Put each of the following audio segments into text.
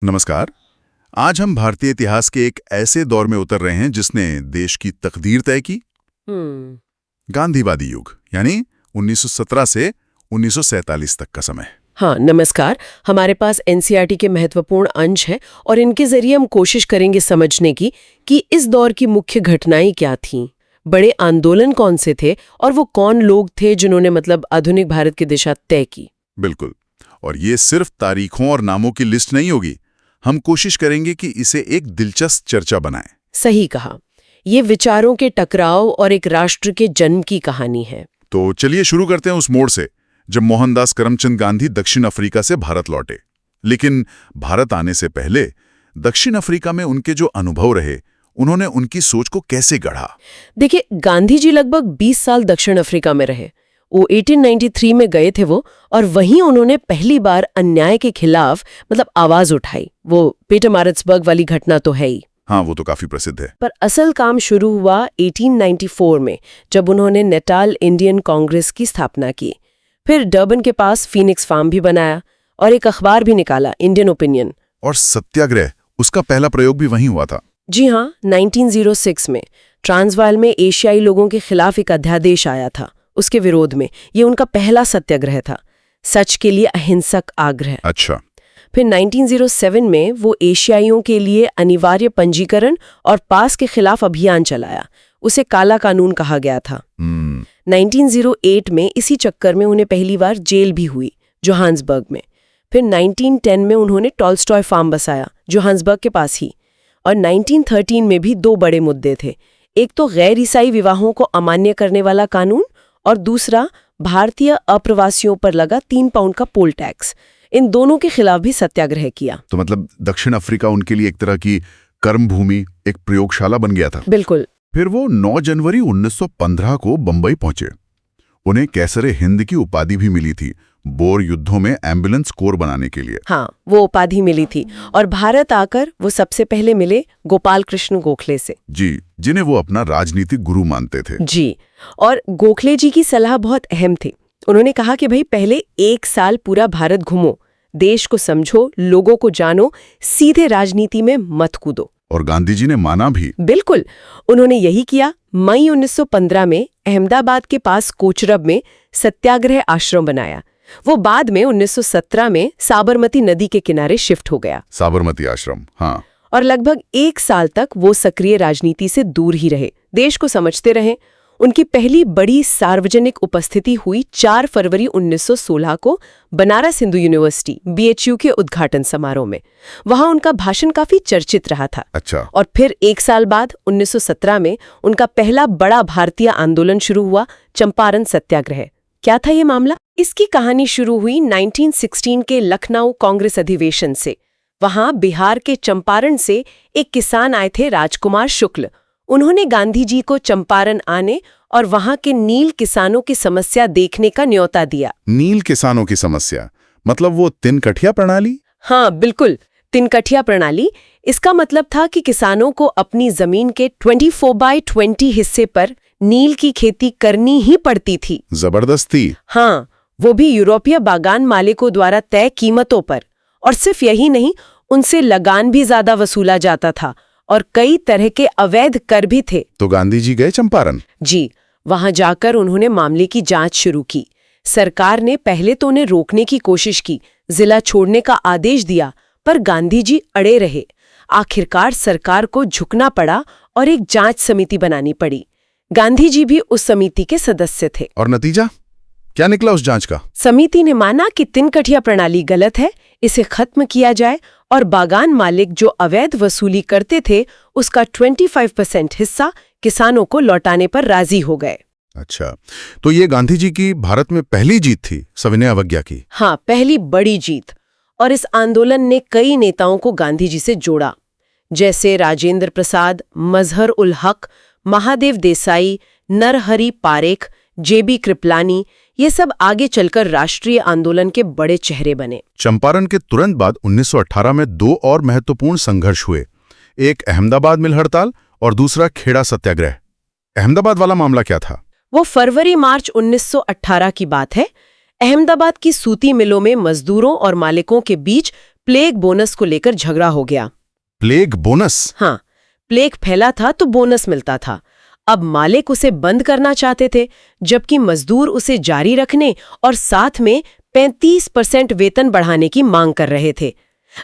नमस्कार। आज हम भारतीय इतिहास के एक ऐसे दौर में उतर रहे हैं जिसने देश की तकदीर तय की। गांधीवादी युग, यानी 1917 से 1947 तक का समय। हाँ, नमस्कार। हमारे पास एनसीईआरटी के महत्वपूर्ण अंश हैं और इनके जरिए हम कोशिश करेंगे समझने की कि इस दौर की मुख्य घटनाएं क्या थीं, बड़े आंदोलन कौन से थे और वो कौन लोग थे जिन्होंने आधुनिक भारत की दिशा तय की। बिल्कुल। और ये सिर्फ तारीखों और नामों की लिस्ट नहीं होगी। हम कोशिश करेंगे कि इसे एक दिलचस्प चर्चा बनाएं। सही कहा। ये विचारों के टकराव और एक राष्ट्र के जन्म की कहानी है। तो चलिए शुरू करते हैं उस मोड़ से जब मोहनदास करमचंद गांधी दक्षिण अफ्रीका से भारत लौटे। लेकिन भारत आने से पहले दक्षिण अफ्रीका में उनके जो अनुभव रहे, उन्होंने उनकी सोच को कैसे गढ़ा? देखिए, गांधी जी लगभग 20 साल दक्षिण अफ्रीका में रहे। वो 1893 में गए थे और वहीं उन्होंने पहली बार अन्याय के खिलाफ आवाज उठाई। वो पीटरमारिट्सबर्ग वाली घटना तो है ही। हाँ, वो तो काफी प्रसिद्ध है। पर असल काम शुरू हुआ 1894 में, जब उन्होंने नेटाल इंडियन कांग्रेस की स्थापना की। फिर डर्बन के पास फीनिक्स फार्म भी बनाया और एक अखबार भी निकाला, इंडियन ओपिनियन। और सत्याग्रह, उसका पहला प्रयोग भी वहीं हुआ था। जी हाँ, 1906 में ट्रांसवाल में एशियाई लोगों के खिलाफ एक अध्यादेश आया था। उसके विरोध में ये उनका पहला सत्याग्रह था, सच के लिए अहिंसक आग्रह। अच्छा। फिर 1907 में वो एशियाइयों के लिए अनिवार्य पंजीकरण और पास के खिलाफ अभियान चलाया। उसे काला कानून कहा गया था। 1908 में इसी चक्कर में उन्हें पहली बार जेल भी हुई, जोहान्सबर्ग में। फिर 1910 में उन्होंने टॉल्स्टॉय फार्म बसाया, जोहान्सबर्ग के पास ही। और 1913 में भी दो बड़े मुद्दे थे। एक तो गैर ईसाई विवाहों को अमान्य करने वाला कानून और दूसरा भारतीय अप्रवासियों पर लगा 3 पाउंड का पोल टैक्स। इन दोनों के खिलाफ भी सत्याग्रह किया। तो दक्षिण अफ्रीका उनके लिए एक तरह की कर्म भूमि, एक प्रयोगशाला बन गया था। बिल्कुल। फिर वो 9 जनवरी 1915 को बंबई पहुंचे। उन्हें कैसरे हिंद की उपाधि भी मिली थी, बोर युद्धों में एम्बुलेंस कोर बनाने के लिए। हाँ, वो उपाधि मिली थी। और भारत आकर वो सबसे पहले मिले गोपाल कृष्ण गोखले से। जी, जिन्हें वो अपना राजनीतिक गुरु मानते थे। जी, और गोखले जी की सलाह बहुत अहम थी। उन्होंने कहा कि भाई, पहले 1 साल पूरा भारत घूमो, देश को समझो, लोगों को जानो, सीधे राजनीति में मत कूदो। और गांधी जी ने माना भी। बिल्कुल, उन्होंने यही किया। मई 1915 में अहमदाबाद के पास कोचरब में सत्याग्रह आश्रम बनाया। वो बाद में 1917 में साबरमती नदी के किनारे शिफ्ट हो गया। साबरमती आश्रम, हाँ। और लगभग 1 साल तक वो सक्रिय राजनीति से दूर ही रहे, देश को समझते रहे। उनकी पहली बड़ी सार्वजनिक उपस्थिति हुई 4 फरवरी 1916 को बनारस हिंदू यूनिवर्सिटी BHU के उद्घाटन समारोह में। वहां उनका भाषण काफी चर्चित रहा था। अच्छा। और फिर 1 साल बाद 1917 में उनका पहला बड़ा भारतीय आंदोलन शुरू हुआ, चंपारण सत्याग्रह। क्या था ये मामला? इसकी कहानी शुरू हुई 1916 के लखनऊ कांग्रेस अधिवेशन से। वहां बिहार के चंपारण से एक किसान आए थे, राजकुमार शुक्ल। उन्होंने गांधी जी को चंपारण आने और वहां के नील किसानों की समस्या देखने का न्योता दिया। नील किसानों की समस्या मतलब वो तिनकठिया प्रणाली? हाँ, बिल्कुल, तिनकठिया प्रणाली। इसका मतलब था कि किसानों को अपनी जमीन के 24/20 हिस्से पर नील की खेती करनी ही पड़ती थी। जबरदस्ती। हाँ, वो भी यूरोपीय बागान मालिकों द्वारा तय कीमतों पर। और सिर्फ यही नहीं, उनसे लगान भी ज्यादा वसूला जाता था और कई तरह के अवैध कर भी थे। तो गांधी जी गए चंपारण? जी, वहां जाकर उन्होंने मामले की जांच शुरू की। सरकार ने पहले तो उन्हें रोकने की कोशिश की, जिला छोड़ने का आदेश दिया, पर गांधी जी अड़े रहे। आखिरकार सरकार को झुकना पड़ा और एक जांच समिति बनानी पड़ी। गांधी जी भी उस समिति के सदस्य थे। और नतीजा क्या निकला उस जांच का? समिति ने माना कि तिनकठिया प्रणाली गलत है, इसे खत्म किया जाए और बागान मालिक जो अवैध वसूली करते थे उसका 25% हिस्सा किसानों को लौटाने पर राजी हो गए। अच्छा, तो ये गांधी जी की भारत में पहली जीत थी सविनय अवज्ञा की? हाँ, पहली बड़ी जीत। और इस आंदोलन ने कई नेताओं को गांधी जी से जोड़ा, जैसे राजेंद्र प्रसाद, मजहर उल हक, महादेव देसाई, नरहरि पारेख, JB कृपलानी। ये सब आगे चलकर राष्ट्रीय आंदोलन के बड़े चेहरे बने। चंपारण के तुरंत बाद 1918 में 2 और महत्वपूर्ण संघर्ष हुए, एक अहमदाबाद मिल हड़ताल और दूसरा खेड़ा सत्याग्रह। अहमदाबाद वाला मामला क्या था? वो फरवरी-मार्च 1918 की बात है। अहमदाबाद की सूती मिलों में मजदूरों और मालिकों के बीच प्लेग बोनस को लेकर झगड़ा हो गया। Plague bonus? हाँ, प्लेग फैला था तो बोनस मिलता था। अब मालिक उसे बंद करना चाहते थे, जबकि मजदूर उसे जारी रखने और साथ में 35% वेतन बढ़ाने की मांग कर रहे थे।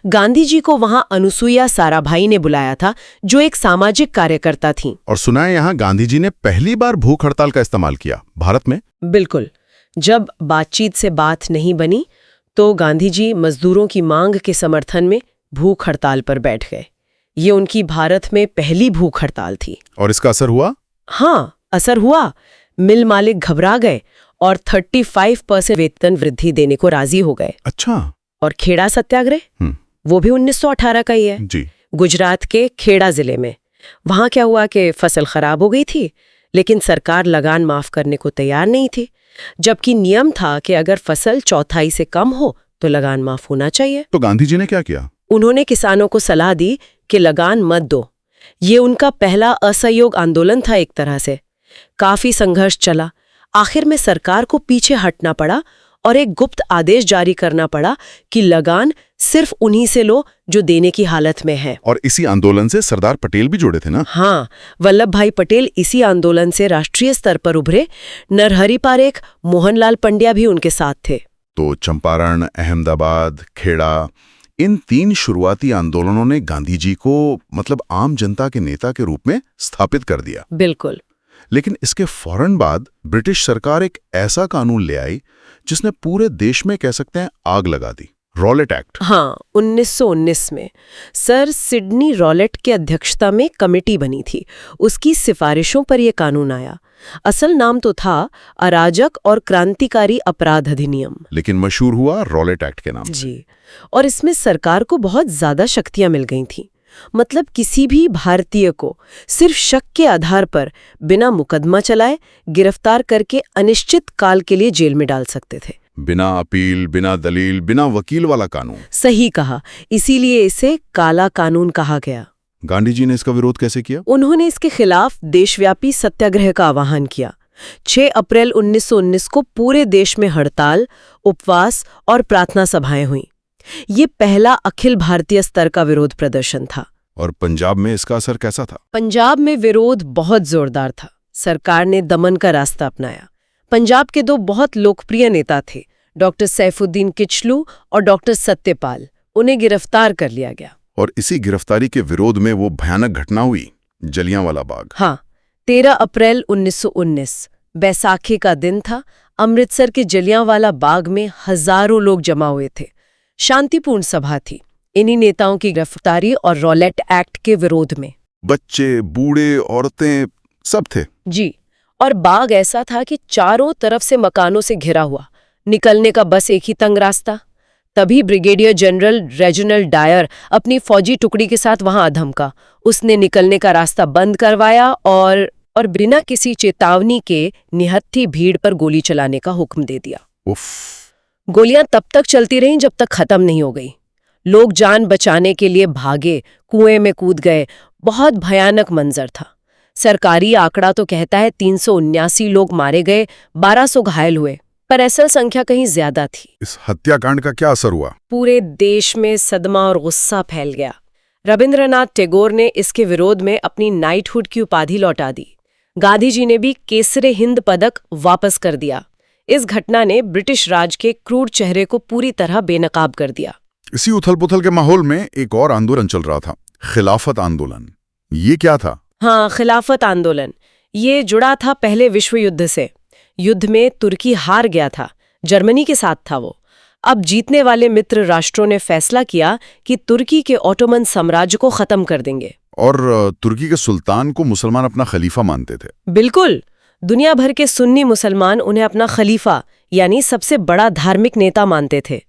गांधी जी को वहां अनुसुईया साराभाई ने बुलाया था, जो एक सामाजिक कार्यकर्ता थीं। और सुना है यहाँ गांधी जी ने पहली बार भूख हड़ताल का इस्तेमाल किया भारत में। बिल्कुल। जब बातचीत से बात नहीं बनी तो गांधी जी मजदूरों की मांग के समर्थन में भूख हड़ताल पर बैठ गए। ये उनकी भारत में पहली भूख हड़ताल थी। और इसका असर हुआ? हाँ, असर हुआ। मिल मालिक घबरा गए और 35% वेतन वृद्धि देने को राजी हो गए। अच्छा। और खेड़ा सत्याग्रह, वो भी 1918 का ही है जी। गुजरात के खेड़ा जिले में। वहां क्या हुआ कि फसल खराब हो गई थी, लेकिन सरकार लगान माफ करने को तैयार नहीं थी, जबकि नियम था कि अगर फसल 1/4 से कम हो तो लगान माफ होना चाहिए। तो गांधी जी ने क्या किया? उन्होंने किसानों को सलाह दी कि लगान मत दो। ये उनका पहला असहयोग आंदोलन था एक तरह से। काफी संघर्ष चला। आखिर में सरकार को पीछे हटना पड़ा और एक गुप्त आदेश जारी करना पड़ा कि लगान सिर्फ उन्हीं से लो जो देने की हालत में है। और इसी आंदोलन से सरदार पटेल भी जुड़े थे ना? हाँ, वल्लभ भाई पटेल इसी आंदोलन से राष्ट्रीय स्तर पर उभरे। नरहरि पारेख, मोहनलाल पंड्या भी उनके साथ थे। तो चंपारण, अहमदाबाद, खेड़ा, इन 3 शुरुआती आंदोलनों ने गांधी जी को मतलब आम जनता के नेता के रूप में स्थापित कर दिया। बिल्कुल। लेकिन इसके फौरन बाद ब्रिटिश सरकार एक ऐसा कानून ले आई जिसने पूरे देश में कह सकते हैं आग लगा दी, रॉलेट एक्ट। हाँ, 1919 में सर सिडनी रॉलेट की अध्यक्षता में कमेटी बनी थी। उसकी सिफारिशों पर यह कानून आया। असल नाम तो था अराजक और क्रांतिकारी अपराध अधिनियम, लेकिन मशहूर हुआ रॉलेट एक्ट के नाम से। जी। और इसमें सरकार को बहुत ज्यादा शक्तियां मिल गई थीं। मतलब किसी भी भारतीय को सिर्फ शक के आधार पर बिना मुकदमा चलाए गिरफ्तार करके अनिश्चित काल के लिए जेल में डाल सकते थे। बिना अपील, बिना दलील, बिना वकील वाला कानून। सही कहा। इसीलिए इसे काला कानून कहा गया। गांधी जी ने इसका विरोध कैसे किया? उन्होंने इसके खिलाफ देशव्यापी सत्याग्रह का आह्वान किया। 6 अप्रैल 1919 को पूरे देश में हड़ताल, उपवास और प्रार्थना सभाएं हुईं। ये पहला अखिल भारतीय स्तर का विरोध प्रदर्शन था। और पंजाब में इसका असर कैसा था? पंजाब में विरोध बहुत जोरदार था। सरकार ने दमन का रास्ता अपनाया। पंजाब के 2 बहुत लोकप्रिय नेता थे, डॉक्टर सैफुद्दीन किचलू और डॉक्टर सत्यपाल। उन्हें गिरफ्तार कर लिया गया। और इसी गिरफ्तारी के विरोध में वो भयानक घटना हुई, जलियांवाला बाग। हाँ, 13 अप्रैल 1919 बैसाखी का दिन था। अमृतसर के जलियांवाला बाग में हजारों लोग जमा हुए थे। शांतिपूर्ण सभा थी। इन्हीं नेताओं की गिरफ्तारी और रॉलेट एक्ट के विरोध में बच्चे, बूढ़े, औरतें सब थे। जी। और बाग ऐसा था कि चारों तरफ से मकानों से घिरा हुआ, निकलने का बस एक ही तंग रास्ता। तभी ब्रिगेडियर जनरल रेजिनाल्ड डायर अपनी फौजी टुकड़ी के साथ वहां धमका। उसने निकलने का रास्ता बंद करवाया और बिना किसी चेतावनी के निहत्थी भीड़ पर गोली चलाने का हुक्म दे दिया। उफ। गोलियां तब तक चलती रहीं जब तक खत्म नहीं हो गई। लोग जान बचाने के लिए भागे, कुएं में कूद गए। बहुत भयानक मंजर था। सरकारी आंकड़ा तो कहता है 379 लोग मारे गए, 1200 घायल हुए, पर असल संख्या कहीं ज्यादा थी। इस हत्याकांड का क्या असर हुआ? पूरे देश में सदमा और गुस्सा फैल गया। रविंद्रनाथ टैगोर ने इसके विरोध में अपनी नाइटहुड की उपाधि लौटा दी। गांधी जी ने भी केसरे हिंद पदक वापस कर दिया। इस घटना ने ब्रिटिश राज के क्रूर चेहरे को पूरी तरह बेनकाब कर दिया। इसी उथल-पुथल के माहौल में एक और आंदोलन चल रहा था, खिलाफत आंदोलन। ये क्या था? हाँ, खिलाफत आंदोलन। ये जुड़ा था पहले विश्व युद्ध से। युद्ध में तुर्की हार गया था, जर्मनी के साथ था वो। अब जीतने वाले मित्र राष्ट्रों ने फैसला किया कि तुर्की के ऑटोमन साम्राज्य को खत्म कर देंगे। और तुर्की के सुल्तान को मुसलमान अपना खलीफा मानते थे। बिल्कुल। दुनिया भर के सुन्नी मुसलमान उन्हें अपना खलीफा यानी सबसे बड़ा धार्मिक नेता मानते थे।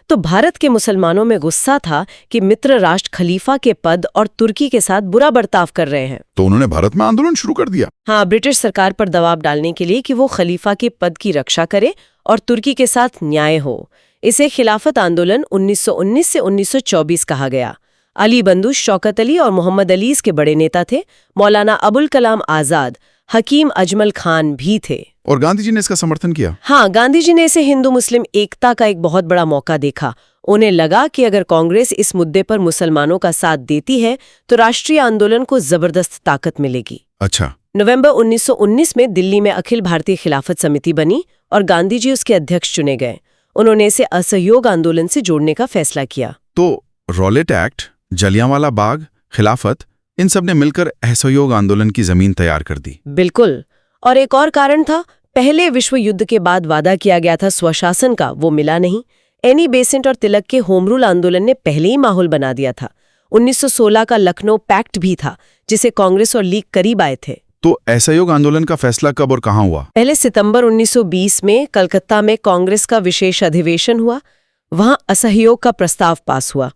तो भारत के मुसलमानों में गुस्सा था कि मित्र राष्ट्र खलीफा के पद और तुर्की के साथ बुरा बर्ताव कर रहे हैं। तो उन्होंने भारत में आंदोलन शुरू कर दिया। हाँ, ब्रिटिश सरकार पर दबाव डालने के लिए कि वो खलीफा के पद की रक्षा करे और तुर्की के साथ न्याय हो। इसे खिलाफत आंदोलन 1919 से 1924 कहा गया। अली बंधु शौकत अली और मोहम्मद अली इसके बड़े नेता थे। मौलाना अबुल कलाम आजाद, हकीम अजमल खान भी थे। और गांधी जी ने इसका समर्थन किया? हाँ, गांधी जी ने इसे हिंदू मुस्लिम एकता का एक बहुत बड़ा मौका देखा। उन्हें लगा कि अगर कांग्रेस इस मुद्दे पर मुसलमानों का साथ देती है तो राष्ट्रीय आंदोलन को जबरदस्त ताकत मिलेगी। अच्छा। नवंबर 1919 में दिल्ली में अखिल भारतीय खिलाफत समिति बनी और गांधी जी उसके अध्यक्ष चुने गए। उन्होंने इसे असहयोग आंदोलन से जोड़ने का फैसला किया। तो रॉलेट एक्ट, जलियांवाला बाग, खिलाफत, इन सब ने मिलकर असहयोग आंदोलन की जमीन तैयार कर दी। बिल्कुल। और एक और कारण था, पहले विश्व युद्ध के बाद वादा किया गया था स्वशासन का, वो मिला नहीं। एनी बेसेंट और तिलक के होम रूल आंदोलन ने पहले ही माहौल बना दिया था। 1916 का लखनऊ पैक्ट भी था जिसे कांग्रेस और लीग करीब आए थे। तो असहयोग आंदोलन का फैसला कब और कहाँ हुआ? पहले सितंबर 1920 में कलकत्ता में कांग्रेस का विशेष अधिवेशन हुआ। वहां असहयोग का प्रस्ताव पास हुआ।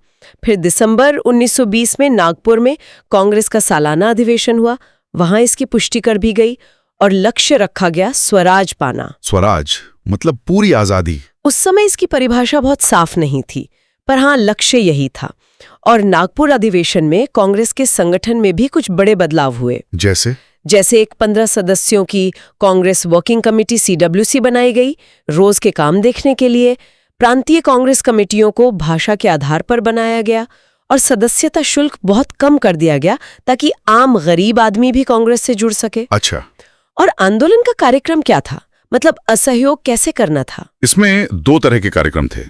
फिर दिसंबर 1920 में नागपुर में कांग्रेस का सालाना अधिवेशन हुआ। वहां इसकी पुष्टि कर भी गई और लक्ष्य रखा गया स्वराज पाना। स्वराज मतलब पूरी आजादी? उस समय इसकी परिभाषा बहुत साफ नहीं थी, पर हाँ, लक्ष्य यही था। और नागपुर अधिवेशन में कांग्रेस के संगठन में भी कुछ बड़े बदलाव हुए। जैसे एक 15 सदस्यों की कांग्रेस वर्किंग कमेटी CWC बनाई गई, रोज के काम देखने के लिए। प्रांतीय कांग्रेस कमेटियों को भाषा के आधार पर बनाया गया और सदस्यता शुल्क बहुत कम कर दिया गया ताकि आम गरीब आदमी भी कांग्रेस से जुड़ सके। अच्छा। और आंदोलन का कार्यक्रम क्या था, मतलब असहयोग कैसे करना था? इसमें 2 तरह के कार्यक्रम थे।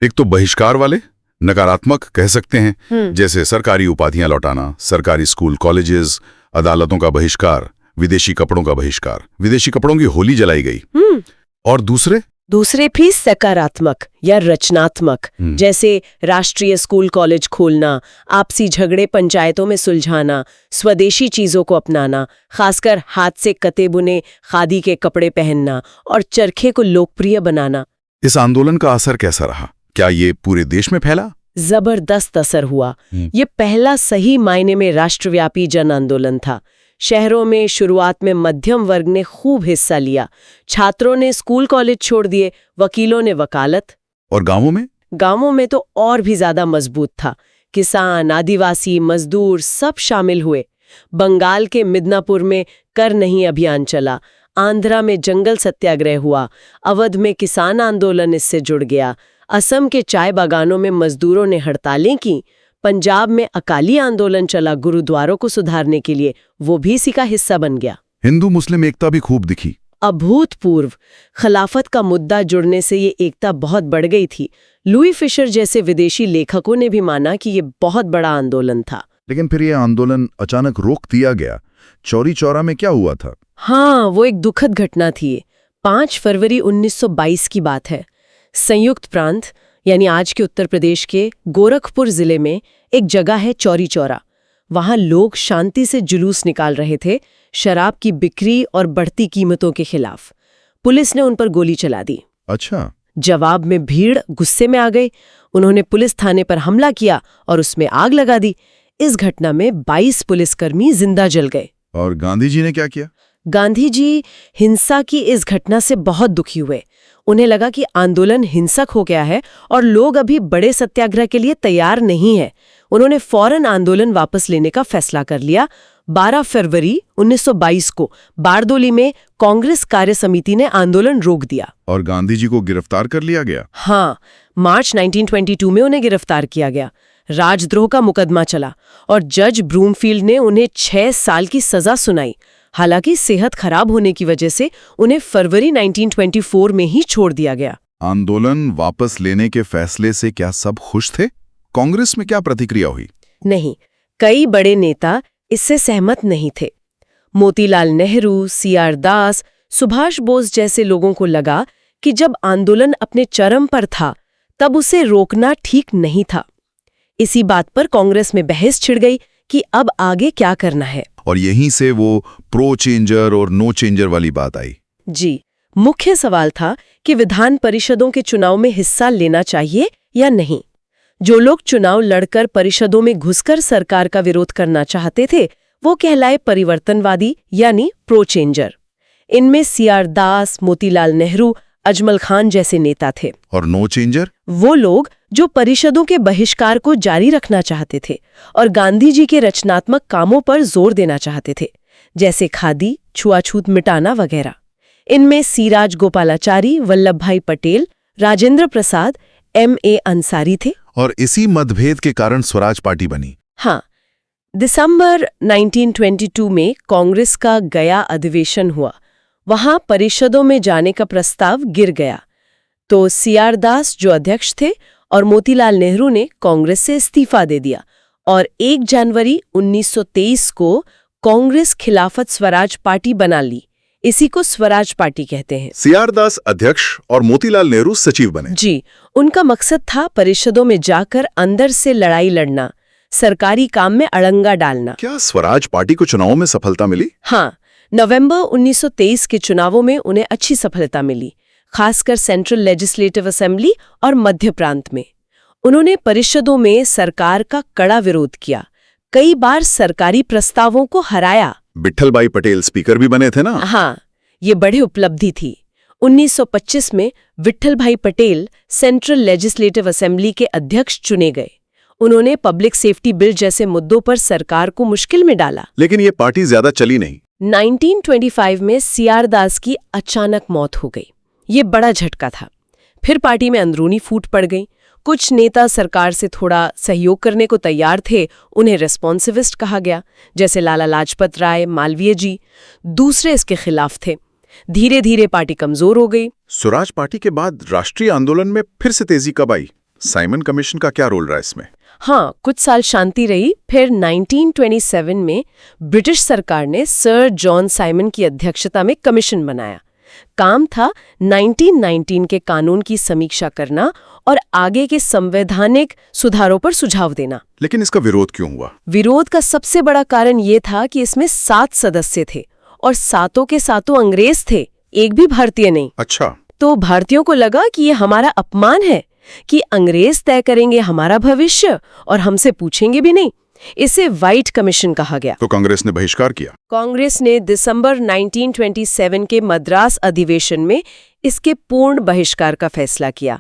एक तो बहिष्कार वाले, नकारात्मक कह सकते हैं, जैसे सरकारी उपाधियां लौटाना, सरकारी स्कूल कॉलेजेस, अदालतों का बहिष्कार, विदेशी कपड़ों का बहिष्कार, विदेशी कपड़ों की होली जलाई गई। और दूसरे भी सकारात्मक या रचनात्मक, जैसे राष्ट्रीय स्कूल कॉलेज खोलना, आपसी झगड़े पंचायतों में सुलझाना, स्वदेशी चीजों को अपनाना, खासकर हाथ से कते बुने खादी के कपड़े पहनना और चरखे को लोकप्रिय बनाना। इस आंदोलन का असर कैसा रहा? क्या ये पूरे देश में फैला? जबरदस्त असर हुआ। ये पहला सही मायने में राष्ट्रव्यापी जन आंदोलन था। शहरों में शुरुआत में मध्यम वर्ग ने खूब हिस्सा लिया। छात्रों ने स्कूल कॉलेज छोड़ दिए, वकीलों ने वकालत। और गांवों में तो और भी ज्यादा मजबूत था। किसान, आदिवासी, मजदूर सब शामिल हुए। बंगाल के मिदनापुर में कर नहीं अभियान चला, आंध्रा में जंगल सत्याग्रह हुआ, अवध में किसान आंदोलन इससे जुड़ गया, असम के चाय बागानों में मजदूरों ने हड़तालें की, पंजाब में अकाली आंदोलन चला गुरुद्वारों को सुधारने के लिए, वो भी इसी का हिस्सा बन गया। हिंदू मुस्लिम एकता भी खूब दिखी। अभूतपूर्व। खिलाफत का मुद्दा जुड़ने से ये एकता बहुत बढ़ गई थी। लुई फिशर जैसे विदेशी लेखकों ने भी माना कि ये बहुत बड़ा आंदोलन था। लेकिन फिर ये आंदोलन अचानक रोक दिया गया। चौरी चौरा में क्या हुआ था? हाँ, वो एक दुखद घटना थी। 5 फरवरी 1922 की बात है। संयुक्त प्रांत यानी आज के उत्तर प्रदेश के गोरखपुर जिले में एक जगह है चौरी चौरा। वहां लोग शांति से जुलूस निकाल रहे थे, शराब की बिक्री और बढ़ती कीमतों के खिलाफ। पुलिस ने उन पर गोली चला दी। अच्छा। जवाब में भीड़ गुस्से में आ गई। उन्होंने पुलिस थाने पर हमला किया और उसमें आग लगा दी। इस घटना में 22 पुलिसकर्मी जिंदा जल गए। और गांधी जी ने क्या किया? गांधी जी हिंसा की इस घटना से बहुत दुखी हुए। उन्हें लगा कि आंदोलन हिंसक हो गया है और लोग अभी बड़े सत्याग्रह के लिए तैयार नहीं है। उन्होंने फौरन आंदोलन वापस लेने का फैसला कर लिया। 12 फरवरी 1922 को बारदोली में कांग्रेस कार्य समिति ने आंदोलन रोक दिया। और गांधी जी को गिरफ्तार कर लिया गया? हाँ, मार्च 1922 में उन्हें गिरफ्तार किया गया। राजद्रोह का मुकदमा चला और जज ब्रूमफील्ड ने उन्हें 6 साल की सजा सुनाई। हालांकि सेहत खराब होने की वजह से उन्हें फरवरी 1924 में ही छोड़ दिया गया। आंदोलन वापस लेने के फैसले से क्या सब खुश थे? कांग्रेस में क्या प्रतिक्रिया हुई? नहीं, कई बड़े नेता इससे सहमत नहीं थे। मोतीलाल नेहरू, CR दास, सुभाष बोस जैसे लोगों को लगा कि जब आंदोलन अपने चरम पर था तब उसे रोकना ठीक नहीं था। इसी बात पर कांग्रेस में बहस छिड़ गई कि अब आगे क्या करना है। और यहीं से वो प्रो चेंजर और नो चेंजर वाली बात आई। जी, मुख्य सवाल था कि विधान परिषदों के चुनाव में हिस्सा लेना चाहिए या नहीं। जो लोग चुनाव लड़कर परिषदों में घुसकर सरकार का विरोध करना चाहते थे वो कहलाए परिवर्तनवादी यानी प्रो चेंजर। इनमें CR दास, मोतीलाल नेहरू, अजमल खान जैसे नेता थे। और नो चेंजर? वो लोग जो परिषदों के बहिष्कार को जारी रखना चाहते थे और गांधी जी के रचनात्मक कामों पर जोर देना चाहते थे। जैसे खादी, छुआछूत मिटाना वगैरह। इनमें सी राजगोपालाचारी, वल्लभ भाई पटेल, राजेंद्र प्रसाद, M.A. अंसारी थे। और इसी मतभेद के कारण स्वराज पार्टी बनी। हाँ, दिसंबर 1922 में कांग्रेस का गया अधिवेशन हुआ। वहां परिषदों में जाने का प्रस्ताव गिर गया, तो CR दास जो अध्यक्ष थे और मोतीलाल नेहरू ने कांग्रेस से इस्तीफा दे दिया और 1 जनवरी 1923 को कांग्रेस खिलाफत स्वराज पार्टी बना ली। इसी को स्वराज पार्टी कहते हैं। CR दास अध्यक्ष और मोतीलाल नेहरू सचिव बने। जी, उनका मकसद था परिषदों में जाकर अंदर से लड़ाई लड़ना, सरकारी काम में अड़ंगा डालना। क्या स्वराज पार्टी को चुनावों में सफलता मिली? हाँ, नवंबर 1923 के चुनावों में उन्हें अच्छी सफलता मिली, खासकर सेंट्रल लेजिस्लेटिव असेंबली और मध्य प्रांत में। उन्होंने परिषदों में सरकार का कड़ा विरोध किया, कई बार सरकारी प्रस्तावों को हराया। विट्ठल भाई पटेल स्पीकर भी बने थे ना? हाँ, ये बड़ी उपलब्धि थी। 1925 में विट्ठल भाई पटेल सेंट्रल लेजिस्लेटिव असेंबली के अध्यक्ष चुने गए। उन्होंने पब्लिक सेफ्टी बिल जैसे मुद्दों पर सरकार को मुश्किल में डाला। लेकिन ये पार्टी ज्यादा चली नहीं। 1925 में CR दास की अचानक मौत हो गई। ये बड़ा झटका था। फिर पार्टी में अंदरूनी फूट पड़ गई। कुछ नेता सरकार से थोड़ा सहयोग करने को तैयार थे, उन्हें रेस्पॉन्सिविस्ट कहा गया, जैसे लाला लाजपत राय, मालवीय जी। दूसरे इसके खिलाफ थे। धीरे धीरे पार्टी कमजोर हो गई। स्वराज पार्टी के बाद राष्ट्रीय आंदोलन में फिर से तेजी कब आई? साइमन कमीशन का क्या रोल रहा इसमें? हाँ, कुछ साल शांति रही। फिर 1927 में ब्रिटिश सरकार ने सर जॉन साइमन की अध्यक्षता में कमीशन बनाया। काम था 1919 के कानून की समीक्षा करना और आगे के संवैधानिक सुधारों पर सुझाव देना। लेकिन इसका विरोध क्यों हुआ? विरोध का सबसे बड़ा कारण ये था कि इसमें 7 सदस्य थे और सातों के सातों अंग्रेज थे, एक भी भारतीय नहीं। अच्छा। तो भारतीयों को लगा कि ये हमारा अपमान है कि अंग्रेज तय करेंगे हमारा भविष्य और हमसे पूछेंगे भी नहीं। इसे व्हाइट कमीशन कहा गया। तो कांग्रेस ने बहिष्कार किया। कांग्रेस ने दिसंबर 1927 के मद्रास अधिवेशन में इसके पूर्ण बहिष्कार का फैसला किया।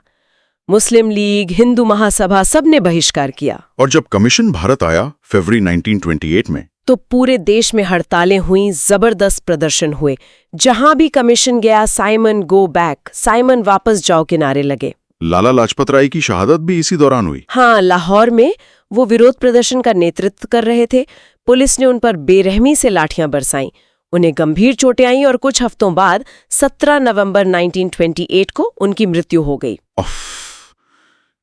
मुस्लिम लीग, हिंदू महासभा सब ने बहिष्कार किया। और जब कमीशन भारत आया फरवरी 1928 में, तो पूरे देश में हड़तालें हुई, जबरदस्त प्रदर्शन हुए। जहां भी कमीशन गया, साइमन गो बैक, साइमन वापस जाओ के नारे लगे। लाला लाजपत राय की शहादत भी इसी दौरान हुई। हाँ, लाहौर में वो विरोध प्रदर्शन का नेतृत्व कर रहे थे। पुलिस ने उन पर बेरहमी से लाठियां बरसाईं। उन्हें गंभीर चोटें आईं और कुछ हफ्तों बाद 17 नवंबर 1928 को उनकी मृत्यु हो गई।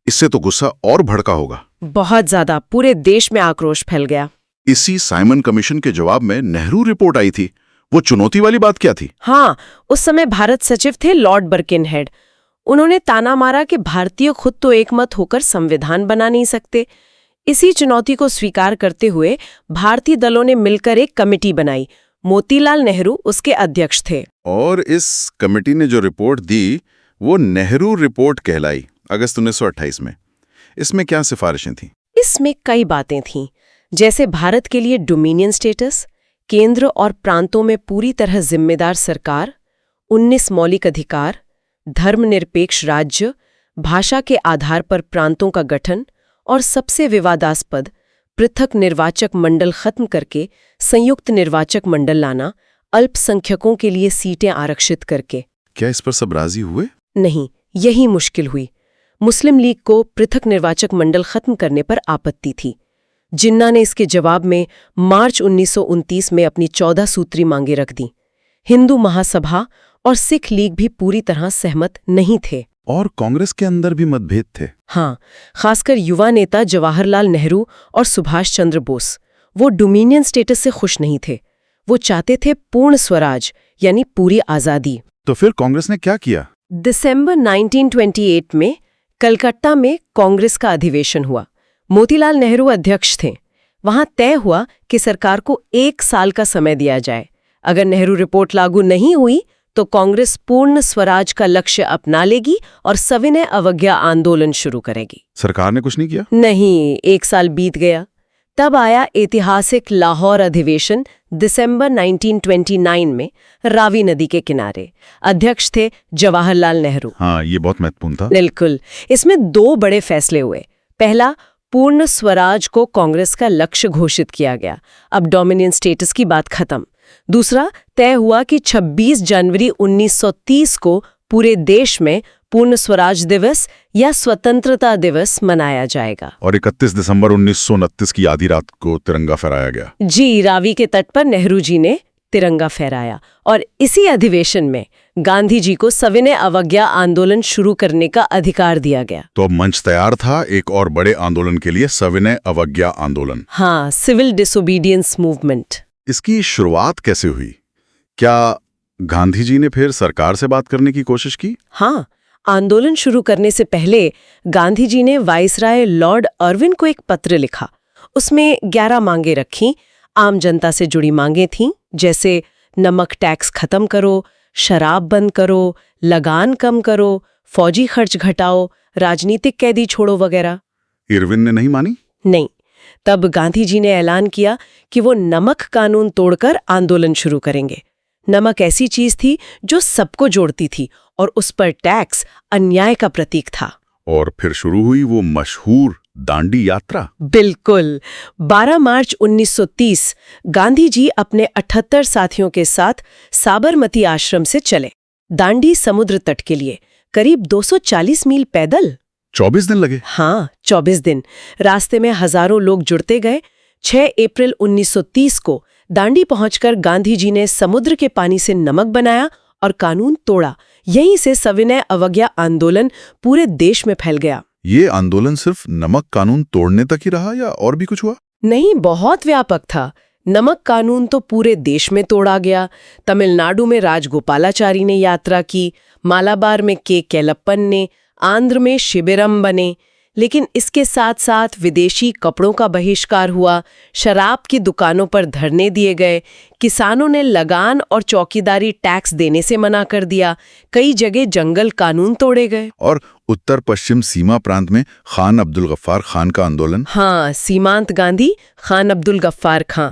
इससे तो गुस्सा और भड़का होगा। बहुत ज्यादा। पूरे देश में आक्रोश फैल गया। इसी साइमन कमीशन के जवाब में नेहरू रिपोर्ट आई थी। वो चुनौती वाली बात क्या थी? हाँ, उस समय भारत सचिव थे लॉर्ड बर्किनहेड। उन्होंने ताना मारा कि भारतीय खुद तो एकमत होकर संविधान बना नहीं सकते। इसी चुनौती को स्वीकार करते हुए भारतीय दलों ने मिलकर एक कमेटी बनाई। मोतीलाल नेहरू उसके अध्यक्ष थे। और इस कमेटी ने जो रिपोर्ट दी वो नेहरू रिपोर्ट कहलाई अगस्त 1928 में। इसमें क्या सिफारिशें थीं? इसमें कई बातें थीं, जैसे भारत के लिए डोमिनियन स्टेटस, केंद्र और प्रांतों में पूरी तरह जिम्मेदार सरकार, 19 मौलिक अधिकार, धर्मनिरपेक्ष राज्य, भाषा के आधार पर प्रांतों का गठन और सबसे विवादास्पद पृथक निर्वाचक मंडल खत्म करके संयुक्त निर्वाचक मंडल लाना, अल्पसंख्यकों के लिए सीटें आरक्षित करके। क्या इस पर सब राजी हुए? नहीं, यही मुश्किल हुई। मुस्लिम लीग को पृथक निर्वाचक मंडल खत्म करने पर आपत्ति थी। जिन्ना ने इसके जवाब में मार्च 1929 में अपनी 14 सूत्री मांगे रख दी। हिंदू महासभा और सिख लीग भी पूरी तरह सहमत नहीं थे। और कांग्रेस के अंदर भी मतभेद थे। हाँ, खासकर युवा नेता जवाहरलाल नेहरू और सुभाष चंद्र बोस। वो डोमिनियन स्टेटस से खुश नहीं थे। वो चाहते थे पूर्ण स्वराज, यानी पूरी आज़ादी। तो फिर कांग्रेस ने क्या किया? दिसंबर 1928 में कलकत्ता में कांग्रेस का अधिवेशन हुआ। मोतीलाल नेहरू अध्यक्ष थे। वहां तय हुआ कि सरकार को 1 साल का समय दिया जाए। अगर नेहरू रिपोर्ट लागू नहीं हुई तो कांग्रेस पूर्ण स्वराज का लक्ष्य अपना लेगी और सविनय अवज्ञा आंदोलन शुरू करेगी। सरकार ने कुछ नहीं किया? नहीं, 1 साल बीत गया। तब आया ऐतिहासिक लाहौर अधिवेशन दिसंबर 1929 में, रावी नदी के किनारे। अध्यक्ष थे जवाहरलाल नेहरू। हाँ, ये बहुत महत्वपूर्ण था। बिल्कुल। इसमें 2 बड़े फैसले हुए। पहला, पूर्ण स्वराज को कांग्रेस का लक्ष्य घोषित किया गया। अब डोमिनियन स्टेटस की बात खत्म। दूसरा, तय हुआ कि 26 जनवरी 1930 को पूरे देश में पूर्ण स्वराज दिवस या स्वतंत्रता दिवस मनाया जाएगा। और 31 दिसंबर 1929 की आधी रात को तिरंगा फहराया गया। जी, रावी के तट पर नेहरू जी ने तिरंगा फहराया और इसी अधिवेशन में गांधी जी को सविनय अवज्ञा आंदोलन शुरू करने का अधिकार दिया गया। तो अब मंच तैयार था एक और बड़े आंदोलन के लिए, सविनय अवज्ञा आंदोलन। हाँ, सिविल डिसोबीडियंस मूवमेंट। इसकी शुरुआत कैसे हुई? क्या गांधी जी ने फिर सरकार से बात करने की कोशिश की? हाँ, आंदोलन शुरू करने से पहले गांधी जी ने वाइसराय लॉर्ड अर्विन को एक पत्र लिखा। उसमें 11 मांगे रखीं। आम जनता से जुड़ी मांगे थीं, जैसे नमक टैक्स खत्म करो, शराब बंद करो, लगान कम करो, फौजी खर्च घटाओ, राजनीतिक कैदी छोड़ो वगैरह। इरविन ने नहीं मानी? नहीं। तब गांधी जी ने ऐलान किया कि वो नमक कानून तोड़कर आंदोलन शुरू करेंगे। नमक ऐसी चीज थी जो सबको जोड़ती थी और उस पर टैक्स अन्याय का प्रतीक था। और फिर शुरू हुई वो मशहूर दांडी यात्रा। बिल्कुल। 12 मार्च 1930 गांधी जी अपने 78 साथियों के साथ साबरमती आश्रम से चले दांडी समुद्र तट के लिए, करीब 240 मील पैदल। 24 दिन लगे? हाँ, 24 दिन। रास्ते में हजारों लोग जुड़ते गए। 6 अप्रैल 1930 को दांडी पहुंचकर गांधी जी ने समुद्र के पानी से नमक बनाया और कानून तोड़ा। यहीं से सविनय अवज्ञा आंदोलन पूरे देश में फैल गया। ये आंदोलन सिर्फ नमक कानून तोड़ने तक ही रहा या और भी कुछ हुआ? नहीं, बहुत व्यापक था। नमक कानून तो पूरे देश में तोड़ा गया। तमिलनाडु में राजगोपालाचारी ने यात्रा की, मालाबार में के केलप्पन ने, आंध्र में शिबिरम बने। लेकिन इसके साथ साथ विदेशी कपड़ों का बहिष्कार हुआ, शराब की दुकानों पर धरने दिए गए, किसानों ने लगान और चौकीदारी टैक्स देने से मना कर दिया, कई जगह जंगल कानून तोड़े गए। और उत्तर पश्चिम सीमा प्रांत में खान अब्दुल गफ्फार खान का आंदोलन। हाँ, सीमांत गांधी, खान अब्दुल गफ्फार खां,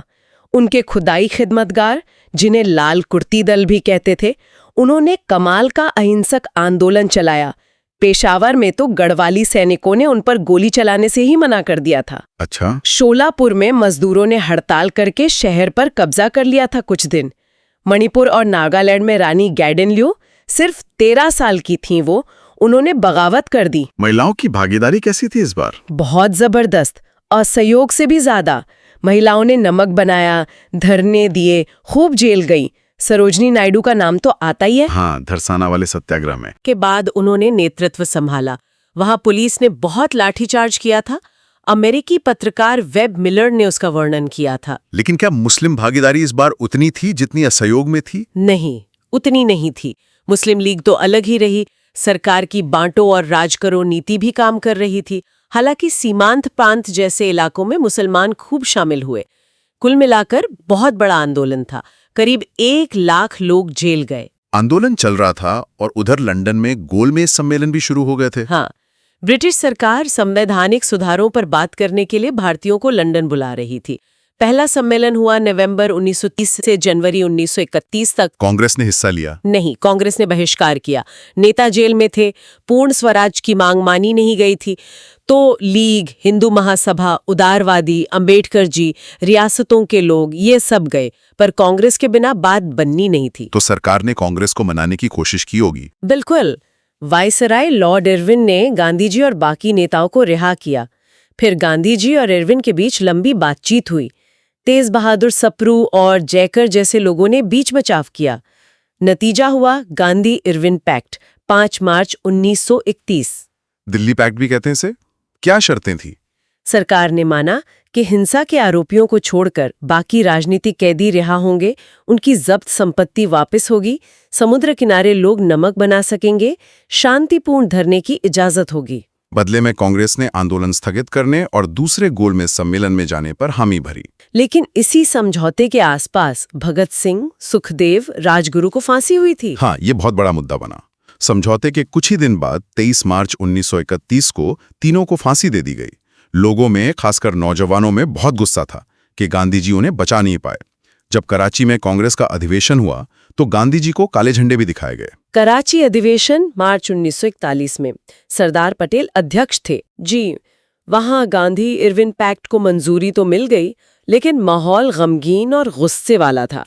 उनके खुदाई खिदमतगार, जिन्हें लाल कुर्ती दल भी कहते थे, उन्होंने कमाल का अहिंसक आंदोलन चलाया। पेशावर में तो गढ़वाली सैनिकों ने उन पर गोली चलाने से ही मना कर दिया था। अच्छा। शोलापुर में मजदूरों ने हड़ताल करके शहर पर कब्जा कर लिया था कुछ दिन। मणिपुर और नागालैंड में रानी गैडेनल्यू, सिर्फ 13 साल की थीं वो, उन्होंने बगावत कर दी। महिलाओं की भागीदारी कैसी थी इस बार? बहुत जबरदस्त, असहयोग से भी ज्यादा। महिलाओं ने नमक बनाया, धरने दिए, खूब जेल गई। सरोजनी नायडू का नाम तो आता ही है। हाँ, धरसाना वाले सत्याग्रह में। के बाद उन्होंने नेतृत्व संभाला। वहां पुलिस ने बहुत लाठीचार्ज किया था। अमेरिकी पत्रकार वेब मिलर ने उसका वर्णन किया था। लेकिन क्या मुस्लिम भागीदारी इस बार उतनी थी जितनी असहयोग में थी? नहीं, उतनी नहीं थी। मुस्लिम लीग तो अलग ही रही। सरकार की बांटो और राज करो नीति भी काम कर रही थी। हालांकि सीमांत प्रांत जैसे इलाकों में मुसलमान खूब शामिल हुए। कुल मिलाकर बहुत बड़ा आंदोलन था। करीब 1 लाख लोग जेल गए। आंदोलन चल रहा था और उधर लंदन में गोलमेज सम्मेलन भी शुरू हो गए थे। हाँ, ब्रिटिश सरकार संवैधानिक सुधारों पर बात करने के लिए भारतीयों को लंदन बुला रही थी। पहला सम्मेलन हुआ नवंबर 1930 से जनवरी 1931 तक। कांग्रेस ने हिस्सा लिया? नहीं, कांग्रेस ने बहिष्कार किया। नेता जेल में थे। पूर्ण स्वराज की मांग मानी नहीं गई थी। तो लीग, हिंदू महासभा, उदारवादी, अंबेडकर जी, रियासतों के लोग, ये सब गए, पर कांग्रेस के बिना बात बननी नहीं थी। तो सरकार ने कांग्रेस को मनाने की कोशिश की होगी? बिल्कुल। वाइसराय लॉर्ड इरविन ने गांधी जी और बाकी नेताओं को रिहा किया। फिर गांधी जी और इरविन के बीच लंबी बातचीत हुई। तेज बहादुर सप्रू और जयकर जैसे लोगों ने बीच बचाव किया। नतीजा हुआ गांधी इरविन पैक्ट, 5 मार्च 1931। दिल्ली पैक्ट भी कहते हैं इसे। क्या शर्तें थी? सरकार ने माना कि हिंसा के आरोपियों को छोड़कर बाकी राजनीतिक कैदी रिहा होंगे, उनकी जब्त संपत्ति वापस होगी, समुद्र किनारे लोग नमक बना सकेंगे, शांतिपूर्ण धरने की इजाजत होगी। बदले में कांग्रेस ने आंदोलन स्थगित करने और दूसरे गोलमेज सम्मेलन में जाने पर हामी भरी। लेकिन इसी समझौते के आसपास भगत सिंह, सुखदेव, राजगुरु को फांसी हुई थी। हाँ, ये बहुत बड़ा मुद्दा बना। समझौते के कुछ ही दिन बाद 23 मार्च 1931 को तीनों को फांसी दे दी गई। लोगों में, खासकर नौजवानों में बहुत गुस्सा था कि गांधी जी उन्हें बचा नहीं पाए। जब कराची में कांग्रेस का अधिवेशन हुआ तो गांधी जी को काले झंडे भी दिखाए गए। कराची अधिवेशन मार्च 1941 में। सरदार पटेल अध्यक्ष थे। जी, वहां गांधी इरविन पैक्ट को मंजूरी तो मिल गई, लेकिन माहौल गमगीन और गुस्से वाला था।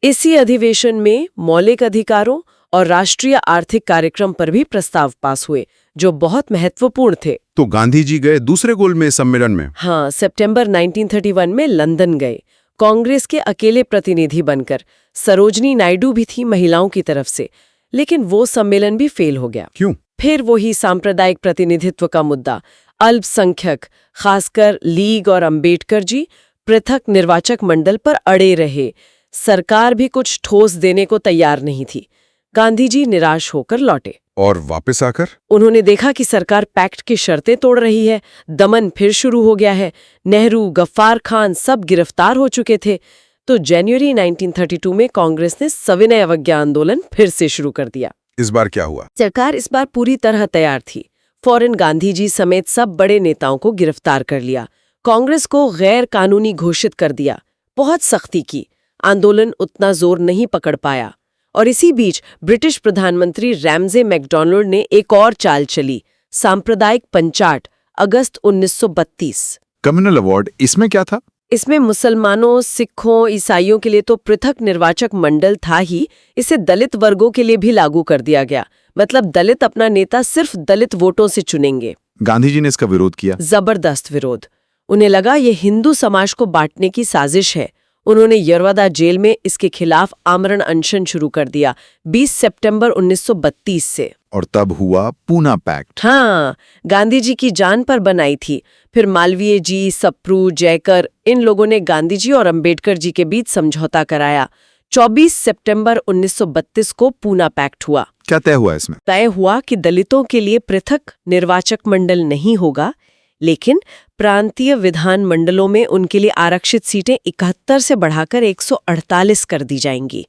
इसी अधिवेशन में मौलिक अधिकारों और राष्ट्रीय आर्थिक कार्यक्रम पर भी प्रस्ताव पास हुए, जो बहुत महत्वपूर्ण थे। तो गांधी जी गए दूसरे गोलमेज सम्मेलन में। हाँ, सितंबर 1931 में लंदन गए, कांग्रेस के अकेले प्रतिनिधि बनकर। सरोजनी नायडू भी थी महिलाओं की तरफ से, लेकिन वो सम्मेलन भी फेल हो गया। क्यों? फिर वही सांप्रदायिक प्रतिनिधित्व का मुद्दा। अल्पसंख्यक, खासकर लीग और अंबेडकर जी पृथक निर्वाचक मंडल पर अड़े रहे। सरकार भी कुछ ठोस देने को तैयार नहीं थी। गांधी जी निराश होकर लौटे और वापस आकर उन्होंने देखा कि सरकार पैक्ट की शर्तें तोड़ रही है। दमन फिर शुरू हो गया है। नेहरू, गफ्फार खान सब गिरफ्तार हो चुके थे। तो जनवरी 1932 में कांग्रेस ने सविनय अवज्ञा आंदोलन फिर से शुरू कर दिया। इस बार क्या हुआ? सरकार इस बार पूरी तरह तैयार थी। फौरन गांधी जी समेत सब बड़े नेताओं को गिरफ्तार कर लिया। कांग्रेस को गैर कानूनी घोषित कर दिया। बहुत सख्ती की। आंदोलन उतना जोर नहीं पकड़ पाया। और इसी बीच ब्रिटिश प्रधानमंत्री रैमजे मैकडॉनल्ड ने एक और चाल चली, सांप्रदायिक पंचाट, अगस्त 1932। कम्युनल अवार्ड, इसमें क्या था? इसमें मुसलमानों, सिखों, ईसाइयों के लिए तो पृथक निर्वाचक मंडल था ही, इसे दलित वर्गों के लिए भी लागू कर दिया गया। मतलब दलित अपना नेता सिर्फ दलित वोटों से चुनेंगे। गांधी जी ने इसका विरोध किया। जबरदस्त विरोध। उन्हें लगा ये हिंदू समाज को बांटने की साजिश है। उन्होंने यरवदा जेल में इसके खिलाफ आमरण अनशन शुरू कर दिया 20 सितंबर 1932 से। और तब हुआ पूना पैक्ट। हाँ, गांधी जी की जान पर बनाई थी। फिर मालवीय जी, सप्रू, जयकर, इन लोगों ने गांधी जी और अंबेडकर जी के बीच समझौता कराया। 24 सितंबर 1932 को पूना पैक्ट हुआ। क्या तय हुआ इसमें? तय हुआ कि दलितों के लिए पृथक निर्वाचक मंडल नहीं होगा, लेकिन प्रांतीय विधान मंडलों में उनके लिए आरक्षित सीटें 71 से बढ़ाकर 148 कर दी जाएंगी।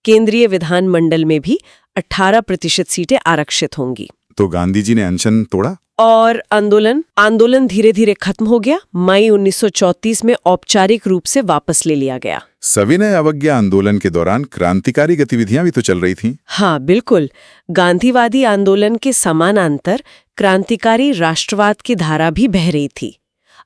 केंद्रीय विधान मंडल में भी 18% सीटें आरक्षित होंगी। तो गांधी जी ने अनशन तोड़ा और आंदोलन धीरे धीरे खत्म हो गया। मई 1934 में औपचारिक रूप से वापस ले लिया गया। सविनय अवज्ञा आंदोलन के दौरान क्रांतिकारी गतिविधियां भी तो चल रही थीं। हाँ, बिल्कुल। गांधीवादी आंदोलन के समानांतर क्रांतिकारी राष्ट्रवाद की धारा भी बह रही थी।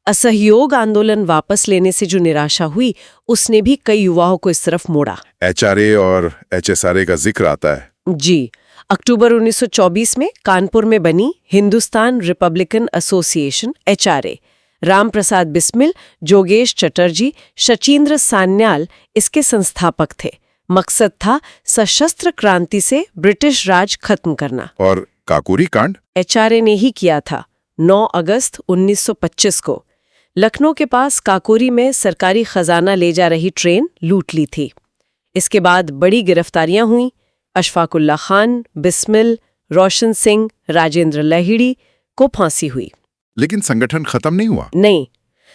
असहयोग आंदोलन वापस लेने से जो निराशा हुई, उसने भी कई युवाओं को इस तरफ मोड़ा। HRA और HSRA का जिक्र आता है। जी, अक्टूबर 1924 में कानपुर में बनी Hindustan Republican Association HRA। Ram Prasad Bismil, जोगेश चटर्जी, शचीन्द्र सान्याल इसके संस्थापक थे। मकसद था सशस्त्र क्रांति से ब्रिटिश राज खत्म करना। और काकोरी कांड HRA ने ही किया था। 9 अगस्त 1925 को लखनऊ के पास काकोरी में सरकारी खजाना ले जा रही ट्रेन लूट ली थी। इसके बाद बड़ी गिरफ्तारियां हुईं। अशफाकुल्ला खान, बिस्मिल, रोशन सिंह, राजेंद्र लाहिड़ी को फांसी हुई। लेकिन संगठन खत्म नहीं हुआ। नहीं,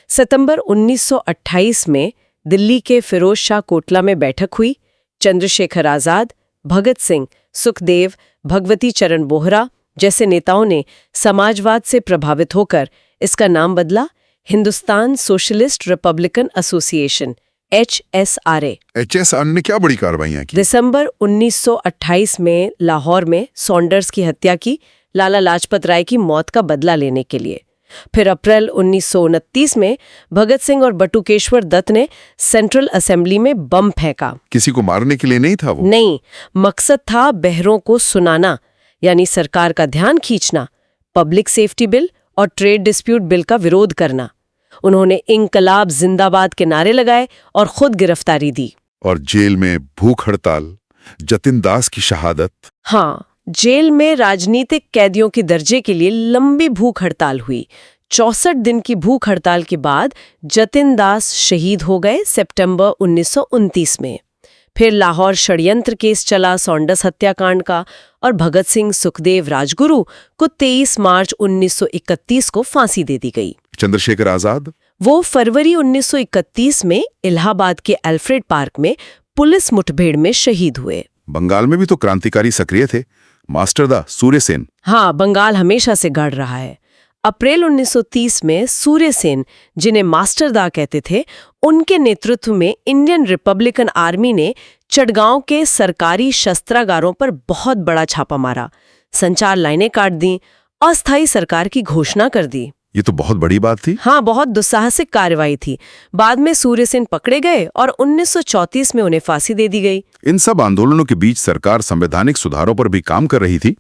सितंबर 1928 में दिल्ली के फिरोज शाह कोटला में बैठक हुई। चंद्रशेखर आजाद, भगत सिंह, सुखदेव, भगवती चरण बोहरा जैसे नेताओं ने समाजवाद से प्रभावित होकर इसका नाम बदला Hindustan socialist Republican association HSRA। HSRA ने क्या बड़ी कार्रवाइयां की? दिसंबर 1928 में लाहौर में सॉन्डर्स की हत्या की, लाला लाजपत राय की मौत का बदला लेने के लिए। फिर अप्रैल 1929 में भगत सिंह और बटुकेश्वर दत्त ने सेंट्रल असेंबली में बम फेंका। किसी को मारने के लिए नहीं था वो? नहीं, मकसद था बहरों को सुनाना, यानी सरकार का ध्यान खींचना, पब्लिक सेफ्टी बिल और ट्रेड डिस्प्यूट बिल का विरोध करना। उन्होंने इंकलाब जिंदाबाद के नारे लगाए और खुद गिरफ्तारी दी। और जेल में भूख हड़ताल, जतिन दास की शहादत। हाँ, जेल में राजनीतिक कैदियों के दर्जे के लिए लंबी भूख हड़ताल हुई। 64 दिन की भूख हड़ताल के बाद जतिन दास शहीद हो गए सितंबर 1929 में। फिर लाहौर षड्यंत्र केस चला सॉन्डर्स हत्याकांड का, और भगत सिंह, सुखदेव, राजगुरु को 23 मार्च 1931 को फांसी दे दी गई। चंद्रशेखर आजाद? वो फरवरी 1931 में इलाहाबाद के अल्फ्रेड पार्क में पुलिस मुठभेड़ में शहीद हुए। बंगाल में भी तो क्रांतिकारी सक्रिय थे, मास्टरदा, सूर्यसेन। हाँ, बंगाल हमेशा से गढ़ रहा है। अप्रैल 1930 में सूर्यसेन, जिन्हें मास्टरदा कहते थे, उनके नेतृत्व में इंडियन रिपब्लिकन आर्मी ने चटगांव के सरकारी शस्त्रागारों पर बहुत बड़ा छापा मारा, संचार लाइनें काट दी, अस्थायी सरकार की घोषणा कर दी। ये तो बहुत बड़ी बात थी। हाँ, बहुत दुस्साहसिक कार्रवाई थी। बाद में सूर्य सेन पकड़े गए और 1934 में उन्हें फांसी दे दी गई। इन सब आंदोलनों के बीच सरकार संवैधानिक सुधारों पर भी काम कर रही थी।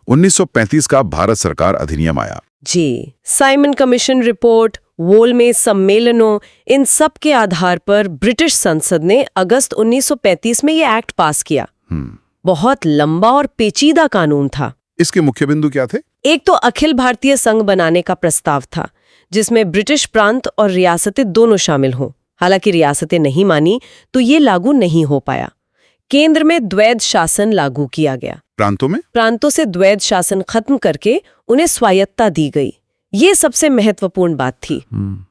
1935 का भारत सरकार अधिनियम आया। जी, साइमन कमीशन रिपोर्ट, वोल सम्मेलनों, इन सब के आधार पर ब्रिटिश संसद ने अगस्त 1935 में ये एक्ट पास किया। बहुत लंबा और पेचीदा कानून था। इसके मुख्य बिंदु क्या थे? एक तो अखिल भारतीय संघ बनाने का प्रस्ताव था, जिसमें ब्रिटिश प्रांत और रियासतें दोनों शामिल हों। हालांकि रियासतें नहीं मानी तो ये लागू नहीं हो पाया। केंद्र में द्वैध शासन लागू किया गया। प्रांतों से द्वैध शासन खत्म करके उन्हें स्वायत्तता दी गई। ये सबसे महत्वपूर्ण बात थी।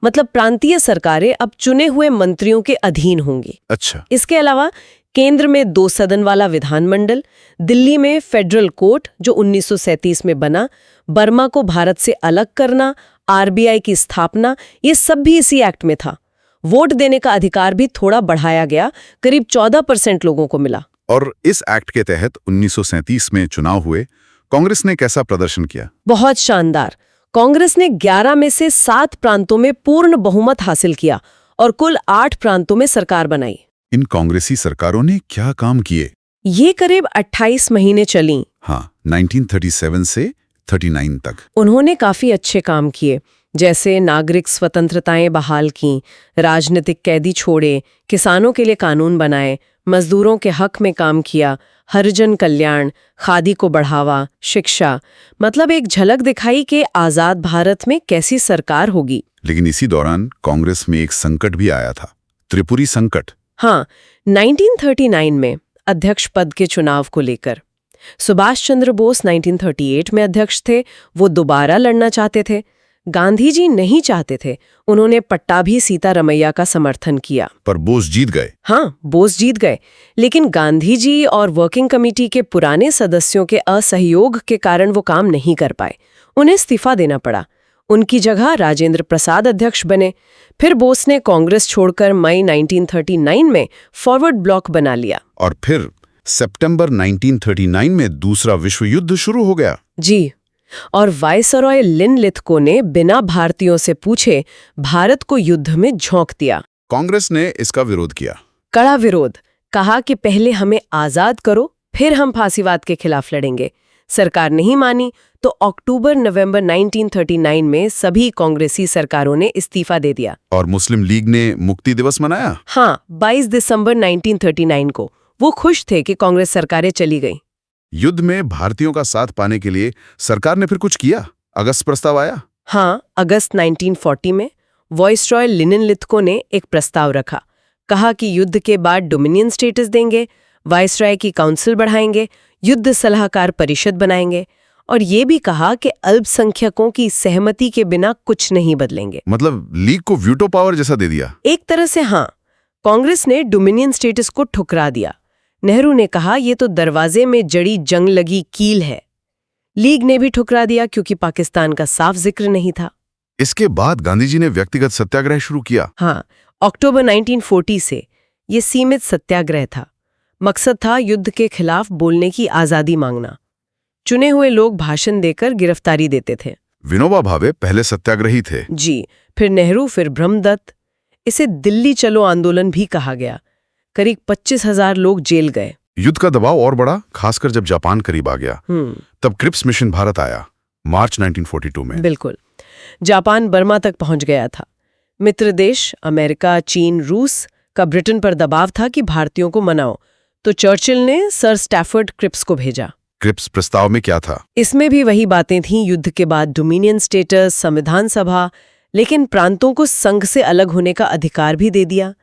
मतलब प्रांतीय सरकारें अब चुने हुए मंत्रियों के अधीन होंगी। अच्छा। इसके अलावा केंद्र में 2 सदन वाला विधानमंडल, दिल्ली में फेडरल कोर्ट जो 1937 में बना, बर्मा को भारत से अलग करना, आरबीआई की स्थापना, ये सब भी इसी एक्ट में था। वोट देने का अधिकार भी थोड़ा बढ़ाया गया, करीब 14% लोगों को मिला। और इस एक्ट के तहत 1937 में चुनाव हुए। कांग्रेस ने कैसा प्रदर्शन किया? बहुत शानदार। कांग्रेस ने 11 में से 7 प्रांतों में पूर्ण बहुमत हासिल किया और कुल 8 प्रांतों में सरकार बनाई। इन कांग्रेसी सरकारों ने क्या काम किए? ये करीब 28 महीने चलीं। हाँ, 1937 से 39 तक। उन्होंने काफी अच्छे काम किए, जैसे नागरिक स्वतंत्रताएं बहाल की, राजनीतिक कैदी छोड़े, किसानों के लिए कानून बनाए, मजदूरों के हक में काम किया, हरिजन कल्याण, खादी को बढ़ावा, शिक्षा। मतलब एक झलक दिखाई कि आजाद भारत में कैसी सरकार होगी। लेकिन इसी दौरान कांग्रेस में एक संकट भी आया था, त्रिपुरी संकट। हाँ, 1939 में अध्यक्ष पद के चुनाव को लेकर सुभाष चंद्र बोस 1938 में अध्यक्ष थे। वो दोबारा लड़ना चाहते थे। गांधी जी नहीं चाहते थे। उन्होंने पट्टाभी सीतारमैया का समर्थन किया। पर बोस जीत गए। हाँ, बोस जीत गए, लेकिन गांधी जी और वर्किंग कमेटी के पुराने सदस्यों के असहयोग के कारण वो काम नहीं कर पाए। उन्हें इस्तीफा देना पड़ा। उनकी जगह राजेंद्र प्रसाद अध्यक्ष बने। फिर बोस ने कांग्रेस छोड़कर मई 1939 में फॉरवर्ड ब्लॉक बना लिया। और फिर सितंबर 1939 में दूसरा विश्व युद्ध शुरू हो गया। जी, और वायसरॉय लिनलिथगो ने बिना भारतीयों से पूछे भारत को युद्ध में झोंक दिया। कांग्रेस ने इसका विरोध किया। कड़ा विरोध। कहा कि पहले हमें आजाद करो, फिर हम फांसीवाद के खिलाफ लड़ेंगे। सरकार नहीं मानी तो अक्टूबर-नवंबर 1939 में सभी कांग्रेसी सरकारों ने इस्तीफा दे दिया। और मुस्लिम लीग ने मुक्ति दिवस मनाया। हाँ, 22 दिसंबर 1939 को। वो खुश थे कि कांग्रेस सरकारें चली गई। युद्ध में भारतीयों का साथ पाने के लिए सरकार ने फिर कुछ किया। अगस्त प्रस्ताव आया। हाँ, अगस्त 1940 में वायसरॉय लिनलिथगो ने एक प्रस्ताव रखा। कहा कि युद्ध के बाद डोमिनियन स्टेटस देंगे, वायसरॉय की काउंसिल बढ़ाएंगे, युद्ध सलाहकार परिषद बनाएंगे, और ये भी कहा कि अल्पसंख्यकों की सहमति के बिना कुछ नहीं बदलेंगे। मतलब लीग को वीटो पावर जैसा दे दिया। एक तरह से हाँ। कांग्रेस ने डोमिनियन स्टेटस को ठुकरा दिया। नेहरू ने कहा ये तो दरवाजे में जड़ी जंग लगी कील है। लीग ने भी ठुकरा दिया क्योंकि पाकिस्तान का साफ जिक्र नहीं था। इसके बाद गांधी जी ने व्यक्तिगत सत्याग्रह शुरू किया। हाँ, अक्टूबर 1940 से ये सीमित सत्याग्रह था। मकसद था युद्ध के खिलाफ बोलने की आजादी मांगना। चुने हुए लोग भाषण देकर गिरफ्तारी देते थे। विनोबा भावे पहले सत्याग्रही थे। जी, फिर नेहरू, फिर ब्रह्मदत्त। इसे दिल्ली चलो आंदोलन भी कहा गया। करीब 25,000 लोग जेल गए। युद्ध का दबाव और बढ़ा, खासकर जब जापान करीब आ गया। तब क्रिप्स मिशन भारत आया, मार्च 1942 में। बिल्कुल, जापान बर्मा तक पहुंच गया था। मित्र देश अमेरिका, चीन, रूस का ब्रिटेन पर दबाव था कि भारतीयों को मनाओ, तो चर्चिल ने सर स्टैफर्ड क्रिप्स को भेजा। क्रिप्स प्रस्ताव में क्या था? इसमें भी वही बातें थीं, युद्ध के बाद डोमिनियन स्टेटस, संविधान सभा, लेकिन प्रांतों को संघ से अलग होने का अधिकार भी दे दिया,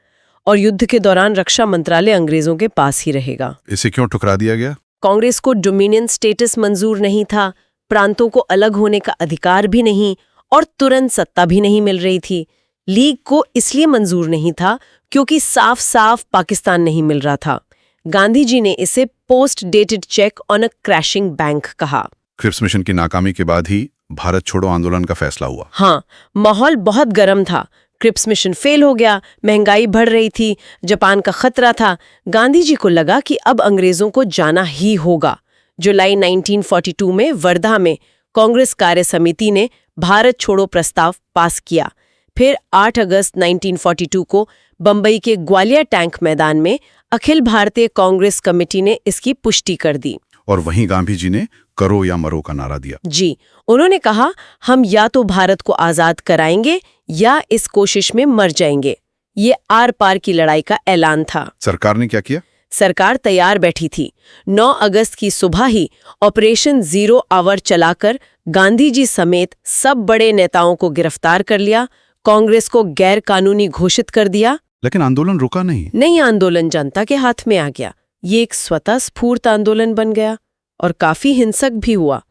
और युद्ध के दौरान रक्षा मंत्रालय अंग्रेजों के पास ही रहेगा। इसे क्यों ठुकरा दिया गया? कांग्रेस को डोमिनियन स्टेटस मंजूर नहीं था, प्रांतों को अलग होने का अधिकार भी नहीं, और तुरंत सत्ता भी नहीं मिल रही थी। लीग को इसलिए मंजूर नहीं था क्योंकि साफ साफ पाकिस्तान नहीं मिल रहा था। गांधी जी ने इसे post dated cheque on a crashing bank कहा। क्रिप्स मिशन की नाकामी के बाद ही भारत छोड़ो आंदोलन का फैसला हुआ। हाँ, माहौल बहुत गर्म था। क्रिप्स मिशन फेल हो गया, महंगाई बढ़ रही थी, जापान का खतरा था। गांधी जी को लगा कि अब अंग्रेजों को जाना ही होगा। जुलाई 1942 में वर्धा में कांग्रेस कार्य समिति ने भारत छोड़ो प्रस्ताव पास किया। फिर 8 अगस्त 1942 को बंबई के ग्वालियर टैंक मैदान में अखिल भारतीय कांग्रेस कमेटी ने इसकी पुष्टि कर दी। और वहीं गांधी जी ने करो या मरो का नारा दिया। जी, उन्होंने कहा हम या तो भारत को आजाद कराएंगे या इस कोशिश में मर जाएंगे। ये आर पार की लड़ाई का ऐलान था। सरकार ने क्या किया? सरकार तैयार बैठी थी। 9 अगस्त की सुबह ही ऑपरेशन जीरो आवर चलाकर गांधी जी समेत सब बड़े नेताओं को गिरफ्तार कर लिया, कांग्रेस को गैर कानूनी घोषित कर दिया। लेकिन आंदोलन रुका नहीं। नई आंदोलन जनता के हाथ में आ गया। ये एक स्वतः स्फूर्त आंदोलन बन गया और काफी हिंसक भी हुआ।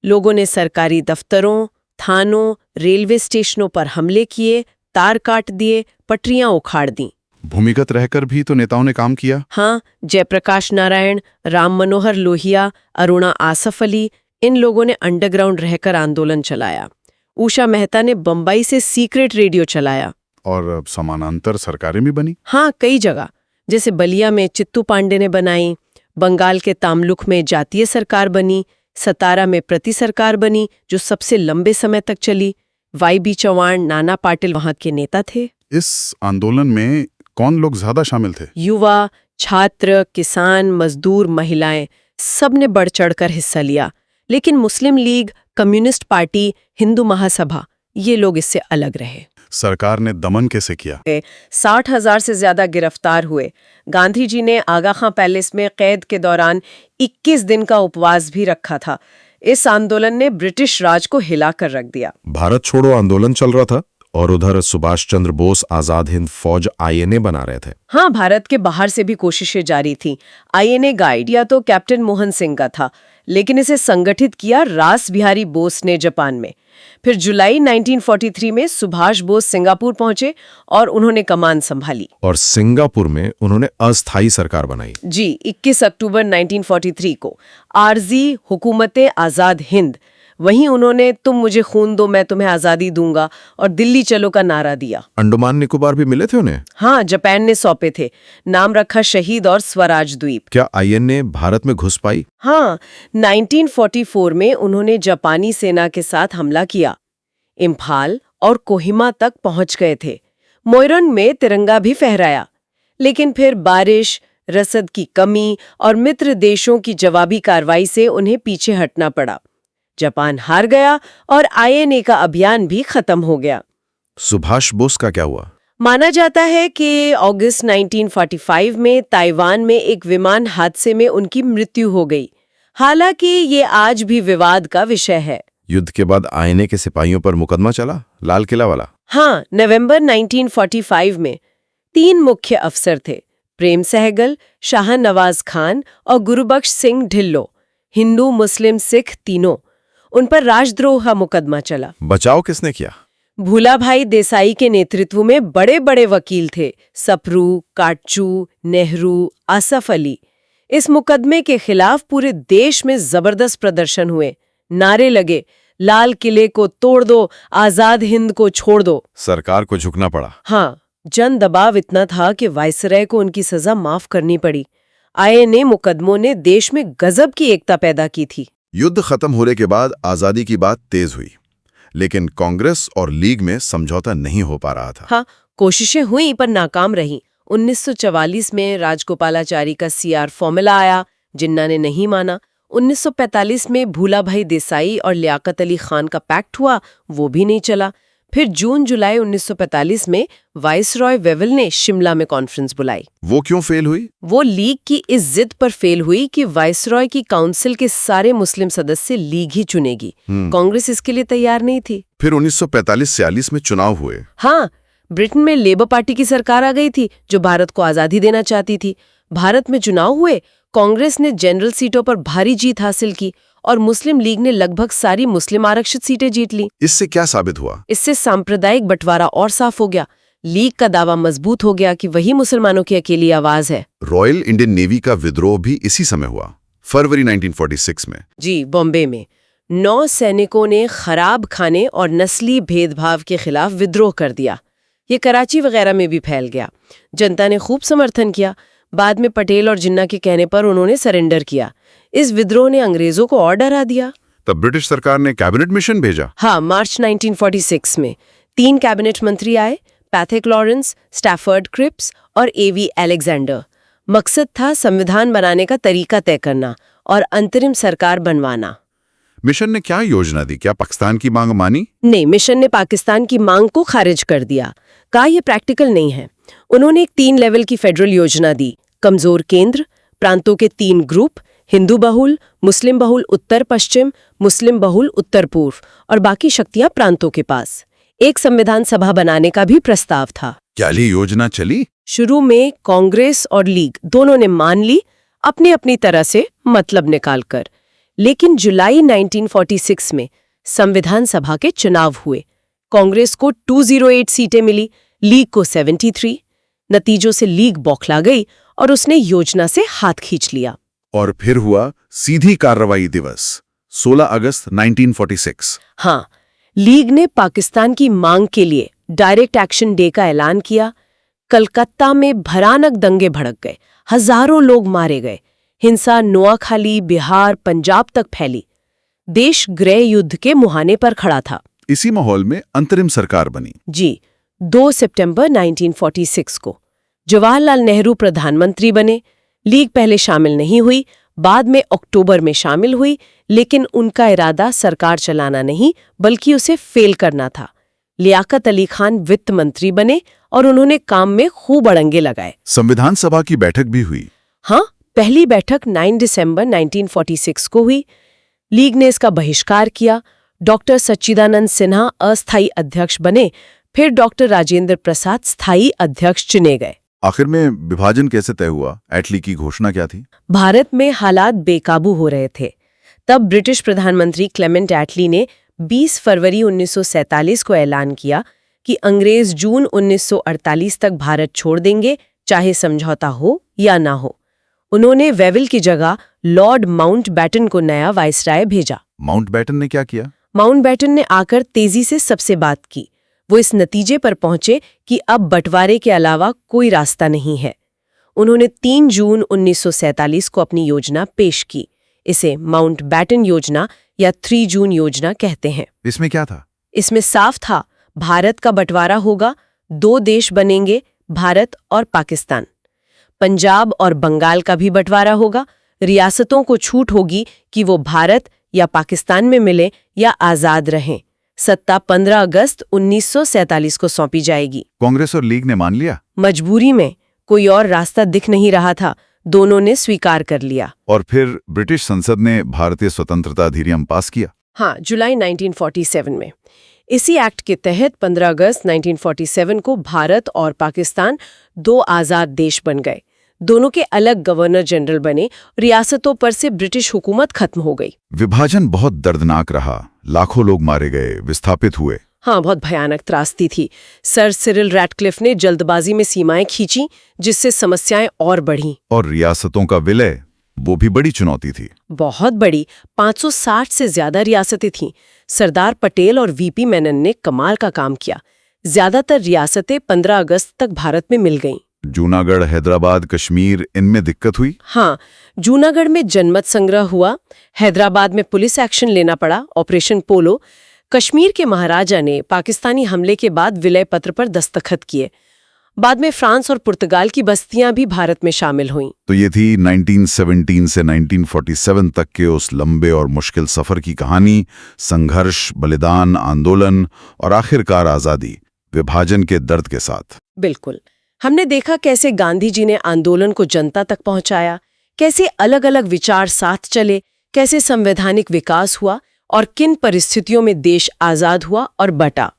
लोगों ने सरकारी दफ्तरों, थानों, रेलवे स्टेशनों पर हमले किए, तार काट दिए, पटरियां उखाड़ दी। भूमिगत रहकर भी तो नेताओं ने काम किया। हाँ, जयप्रकाश नारायण, राम मनोहर लोहिया, अरुणा आसफ अली, इन लोगों ने अंडरग्राउंड रहकर आंदोलन चलाया। उषा मेहता ने बंबई से सीक्रेट रेडियो चलाया। और समानांतर सरकारें भी बनी। हाँ, कई जगह, जैसे बलिया में चित्तू पांडे ने बनाई, बंगाल के तामलुक में जातीय सरकार बनी, सतारा में प्रति सरकार बनी जो सबसे लंबे समय तक चली। वाई.बी. चौहान, नाना पाटिल वहां के नेता थे। इस आंदोलन में कौन लोग ज्यादा शामिल थे? युवा, छात्र, किसान, मजदूर, महिलाएं, सब ने बढ़ चढ़कर हिस्सा लिया। लेकिन मुस्लिम league, communist party, Hindu Mahasabha, ये लोग इससे अलग रहे। सरकार ने दमन कैसे किया? 60,000 से ज्यादा गिरफ्तार हुए। गांधी जी ने आगा खां पैलेस में कैद के दौरान 21 दिन का उपवास भी रखा था। इस आंदोलन ने ब्रिटिश राज को हिलाकर रख दिया। भारत छोड़ो आंदोलन चल रहा था और उधर सुभाष चंद्र बोस आजाद हिंद फौज आईएनए बना रहे थे। हाँ, भारत के बाहर से भी कोशिशें जारी थी। आईएनए गाइड या तो कैप्टन मोहन सिंह का था, लेकिन इसे संगठित किया रास बिहारी बोस ने जापान में। फिर जुलाई 1943 में सुभाष बोस सिंगापुर पहुंचे और उन्होंने कमान संभाली। और सिंगापुर में उन्होंने अस्थायी सरकार बनाई। जी, 21 अक्टूबर 1943 को आरजी हुकूमते आजाद हिंद। वहीं उन्होंने तुम मुझे खून दो मैं तुम्हें आजादी दूंगा और दिल्ली चलो का नारा दिया। अंडमान निकोबार भी मिले थे उन्हें? हाँ, जापान ने सौंपे थे। नाम रखा शहीद और स्वराज द्वीप। क्या आईएनए भारत में घुस पाई? हाँ, 1944 में उन्होंने जापानी सेना के साथ हमला किया। इम्फाल और कोहिमा तक पहुंच गए थे। मोइरंग में तिरंगा भी फहराया। लेकिन फिर बारिश, रसद की कमी और मित्र देशों की जवाबी कार्रवाई से उन्हें पीछे हटना पड़ा। जापान हार गया और आईएनए का अभियान भी खत्म हो गया। सुभाष बोस का क्या हुआ? माना जाता है कि अगस्त 1945 में ताइवान में एक विमान हादसे में उनकी मृत्यु हो गई। हालांकि ये आज भी विवाद का विषय है। युद्ध के बाद आईएनए के सिपाहियों पर मुकदमा चला, लाल किला वाला। हाँ, नवंबर 1945 में 3 मुख्य अफसर थे, प्रेम सहगल, शाह नवाज खान और गुरुबख्श सिंह ढिल्लो, हिंदू, मुस्लिम, सिख तीनों। उन पर राजद्रोह का मुकदमा चला। बचाव किसने किया? भूलाभाई देसाई के नेतृत्व में बड़े बड़े वकील थे, सप्रू, काटचू, नेहरू, आसफ अली। इस मुकदमे के खिलाफ पूरे देश में जबरदस्त प्रदर्शन हुए। नारे लगे, लाल किले को तोड़ दो, आजाद हिंद को छोड़ दो। सरकार को झुकना पड़ा। हाँ, जन दबाव इतना था कि वायसराय को उनकी सजा माफ करनी पड़ी। आईएनए मुकदमों ने देश में गजब की एकता पैदा की थी। युद्ध खत्म होने के बाद आजादी की बात तेज हुई, लेकिन कांग्रेस और लीग में समझौता नहीं हो पा रहा था। हाँ, कोशिशें हुई पर नाकाम रहीं। 1944 में राजगोपालाचारी का सीआर फॉर्मूला आया, जिन्ना ने नहीं माना। 1945 में भूलाभाई देसाई और लियाकत अली खान का पैक्ट हुआ, वो भी नहीं चला। फिर जून-जुलाई 1945 में वाइसरॉय वेवल ने शिमला में कॉन्फ्रेंस बुलाई। वो क्यों फेल हुई? वो लीग की इस जिद पर फेल हुई कि वाइसरॉय की काउंसिल के सारे मुस्लिम सदस्य लीग ही चुनेगी। कांग्रेस इसके लिए तैयार नहीं थी। फिर 1945-46 में चुनाव हुए। हाँ, ब्रिटेन में लेबर पार्टी की सरकार आ गई थी जो भारत को आजादी देना चाहती थी। भारत में चुनाव हुए, कांग्रेस ने जनरल सीटों पर भारी जीत हासिल की और मुस्लिम लीग ने लगभग सारी मुस्लिम आरक्षित सीटें जीत ली। इससे क्या साबित हुआ? इससे सांप्रदायिक बंटवारा और साफ हो गया। लीग का दावा मजबूत हो गया कि वही मुसलमानों की अकेली आवाज है। रॉयल इंडियन नेवी का विद्रोह भी इसी समय हुआ, फरवरी 1946 में। जी, बॉम्बे में 9 सैनिकों ने खराब खाने और नस्ली भेदभाव के खिलाफ विद्रोह कर दिया। ये कराची वगैरह में भी फैल गया। जनता ने खूब समर्थन किया। बाद में पटेल और जिन्ना के कहने पर उन्होंने सरेंडर किया। इस विद्रोह ने अंग्रेजों को और डरा दिया। तब ब्रिटिश सरकार ने कैबिनेट मिशन भेजा। हाँ, मार्च 1946 में 3 कैबिनेट मंत्री आए, पैथिक लॉरेंस, स्टैफर्ड क्रिप्स और एवी अलेक्जेंडर। मकसद था संविधान बनाने का तरीका तय करना और अंतरिम सरकार बनवाना। मिशन ने क्या योजना दी? क्या पाकिस्तान की मांग मानी? नहीं, मिशन ने पाकिस्तान की मांग को खारिज कर दिया। कहा यह प्रैक्टिकल नहीं है। उन्होंने एक 3 लेवल की फेडरल योजना दी। कमजोर केंद्र, प्रांतों के 3 ग्रुप, हिंदू बहुल, मुस्लिम बहुल उत्तर पश्चिम, मुस्लिम बहुल उत्तर पूर्व और बाकी शक्तियां प्रांतों के पास। एक संविधान सभा बनाने का भी प्रस्ताव था। क्या ये योजना चली? शुरू में कांग्रेस और लीग दोनों ने मान ली, अपनी अपनी तरह से मतलब निकालकर। लेकिन जुलाई 1946 में संविधान सभा के चुनाव हुए। कांग्रेस को 208 सीटें मिली, लीग को 73। नतीजों से लीग बौखला गई और उसने योजना से हाथ खींच लिया। और फिर हुआ सीधी कार्रवाई दिवस, 16 अगस्त 1946। हाँ, लीग ने पाकिस्तान की मांग के लिए डायरेक्ट एक्शन डे का ऐलान किया। कलकत्ता में भयानक दंगे भड़क गए, हजारों लोग मारे गए। हिंसा नोआखाली, बिहार, पंजाब तक फैली। देश गृह युद्ध के मुहाने पर खड़ा था। इसी माहौल में अंतरिम सरकार बनी। जी, 2 सितंबर 1946 को जवाहरलाल नेहरू प्रधानमंत्री बने। लीग पहले शामिल नहीं हुई, बाद में अक्टूबर में शामिल हुई, लेकिन उनका इरादा सरकार चलाना नहीं बल्कि उसे फेल करना था। लियाकत अली खान वित्त मंत्री बने और उन्होंने काम में खूब अड़ंगे लगाए। संविधान सभा की बैठक भी हुई। हाँ, पहली बैठक 9 दिसंबर 1946 को हुई। लीग ने इसका बहिष्कार किया। डॉक्टर सच्चिदानंद सिन्हा अस्थायी अध्यक्ष बने, फिर डॉक्टर राजेंद्र प्रसाद स्थायी अध्यक्ष चुने गए। आखिर में विभाजन कैसे तय हुआ? एटली की घोषणा क्या थी? भारत में हालात बेकाबू हो रहे थे। तब ब्रिटिश प्रधानमंत्री क्लेमेंट एटली ने 20 फरवरी 1947 को ऐलान किया कि अंग्रेज जून 1948 तक भारत छोड़ देंगे, चाहे समझौता हो या ना हो। उन्होंने वेविल की जगह लॉर्ड माउंटबेटन को नया वाइसराय भेजा। माउंटबेटन ने क्या किया? माउंटबेटन ने आकर तेजी से सबसे बात की। वो इस नतीजे पर पहुंचे कि अब बंटवारे के अलावा कोई रास्ता नहीं है। उन्होंने 3 जून 1947 को अपनी योजना पेश की। इसे माउंटबेटन योजना या 3 जून योजना कहते हैं। इसमें क्या था? इसमें साफ था, भारत का बंटवारा होगा, 2 देश बनेंगे, भारत और पाकिस्तान। पंजाब और बंगाल का भी बंटवारा होगा। रियासतों को छूट होगी कि वो भारत या पाकिस्तान में मिले या आजाद रहें। सत्ता 15 अगस्त 1947 को सौंपी जाएगी। कांग्रेस और लीग ने मान लिया? मजबूरी में, कोई और रास्ता दिख नहीं रहा था। दोनों ने स्वीकार कर लिया। और फिर ब्रिटिश संसद ने भारतीय स्वतंत्रता अधिनियम पास किया। हाँ, जुलाई 1947 में। इसी एक्ट के तहत 15 अगस्त 1947 को भारत और पाकिस्तान 2 आजाद देश बन गए। दोनों के अलग गवर्नर जनरल बने। रियासतों पर से ब्रिटिश हुकूमत खत्म हो गई। विभाजन बहुत दर्दनाक रहा। लाखों लोग मारे गए, विस्थापित हुए। हाँ, बहुत भयानक त्रासदी थी। सर सिरिल रैटक्लिफ ने जल्दबाजी में सीमाएं खींची, जिससे समस्याएं और बढ़ीं। और रियासतों का विलय, वो भी बड़ी चुनौती थी। बहुत बड़ी, 560 से ज्यादा रियासतें थीं। सरदार पटेल और वीपी मेनन ने कमाल का काम किया। ज्यादातर रियासतें 15 अगस्त तक भारत में मिल गईं। जूनागढ़, हैदराबाद, कश्मीर, इनमें दिक्कत हुई? हाँ, जूनागढ़ में जनमत संग्रह हुआ। हैदराबाद में पुलिस एक्शन लेना पड़ा, ऑपरेशन पोलो। कश्मीर के महाराजा ने पाकिस्तानी हमले के बाद विलय पत्र पर दस्तखत किए। बाद में फ्रांस और पुर्तगाल की बस्तियां भी भारत में शामिल हुईं। तो ये थी 1917 से 1947 तक के उस लंबे और मुश्किल सफर की कहानी। संघर्ष, बलिदान, आंदोलन और आखिरकार आजादी, विभाजन के दर्द के साथ। बिल्कुल। हमने देखा कैसे गांधी जी ने आंदोलन को जनता तक पहुंचाया, कैसे अलग अलग विचार साथ चले, कैसे संवैधानिक विकास हुआ और किन परिस्थितियों में देश आजाद हुआ और बटा।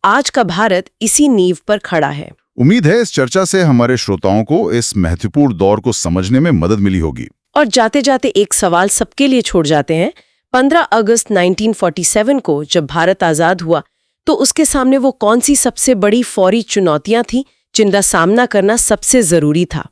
आज का भारत इसी नींव पर खड़ा है। उम्मीद है इस चर्चा से हमारे श्रोताओं को इस महत्वपूर्ण दौर को समझने में मदद मिली होगी। और जाते जाते एक सवाल सबके लिए छोड़ जाते हैं। 15 अगस्त 1947 को जब भारत आजाद हुआ, तो उसके सामने वो कौन सी सबसे बड़ी फौरी चुनौतियां थीं जिनका सामना करना सबसे जरूरी था?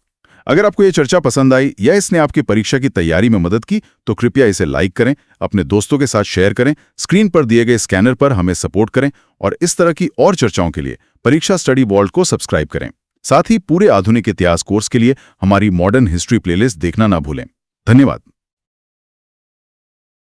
अगर आपको ये चर्चा पसंद आई या इसने आपकी परीक्षा की तैयारी में मदद की, तो कृपया इसे लाइक करें, अपने दोस्तों के साथ शेयर करें, स्क्रीन पर दिए गए स्कैनर पर हमें सपोर्ट करें और इस तरह की और चर्चाओं के लिए परीक्षा स्टडी वॉल्ट को सब्सक्राइब करें। साथ ही पूरे आधुनिक इतिहास कोर्स के लिए हमारी मॉडर्न हिस्ट्री प्लेलिस्ट देखना ना भूलें। धन्यवाद।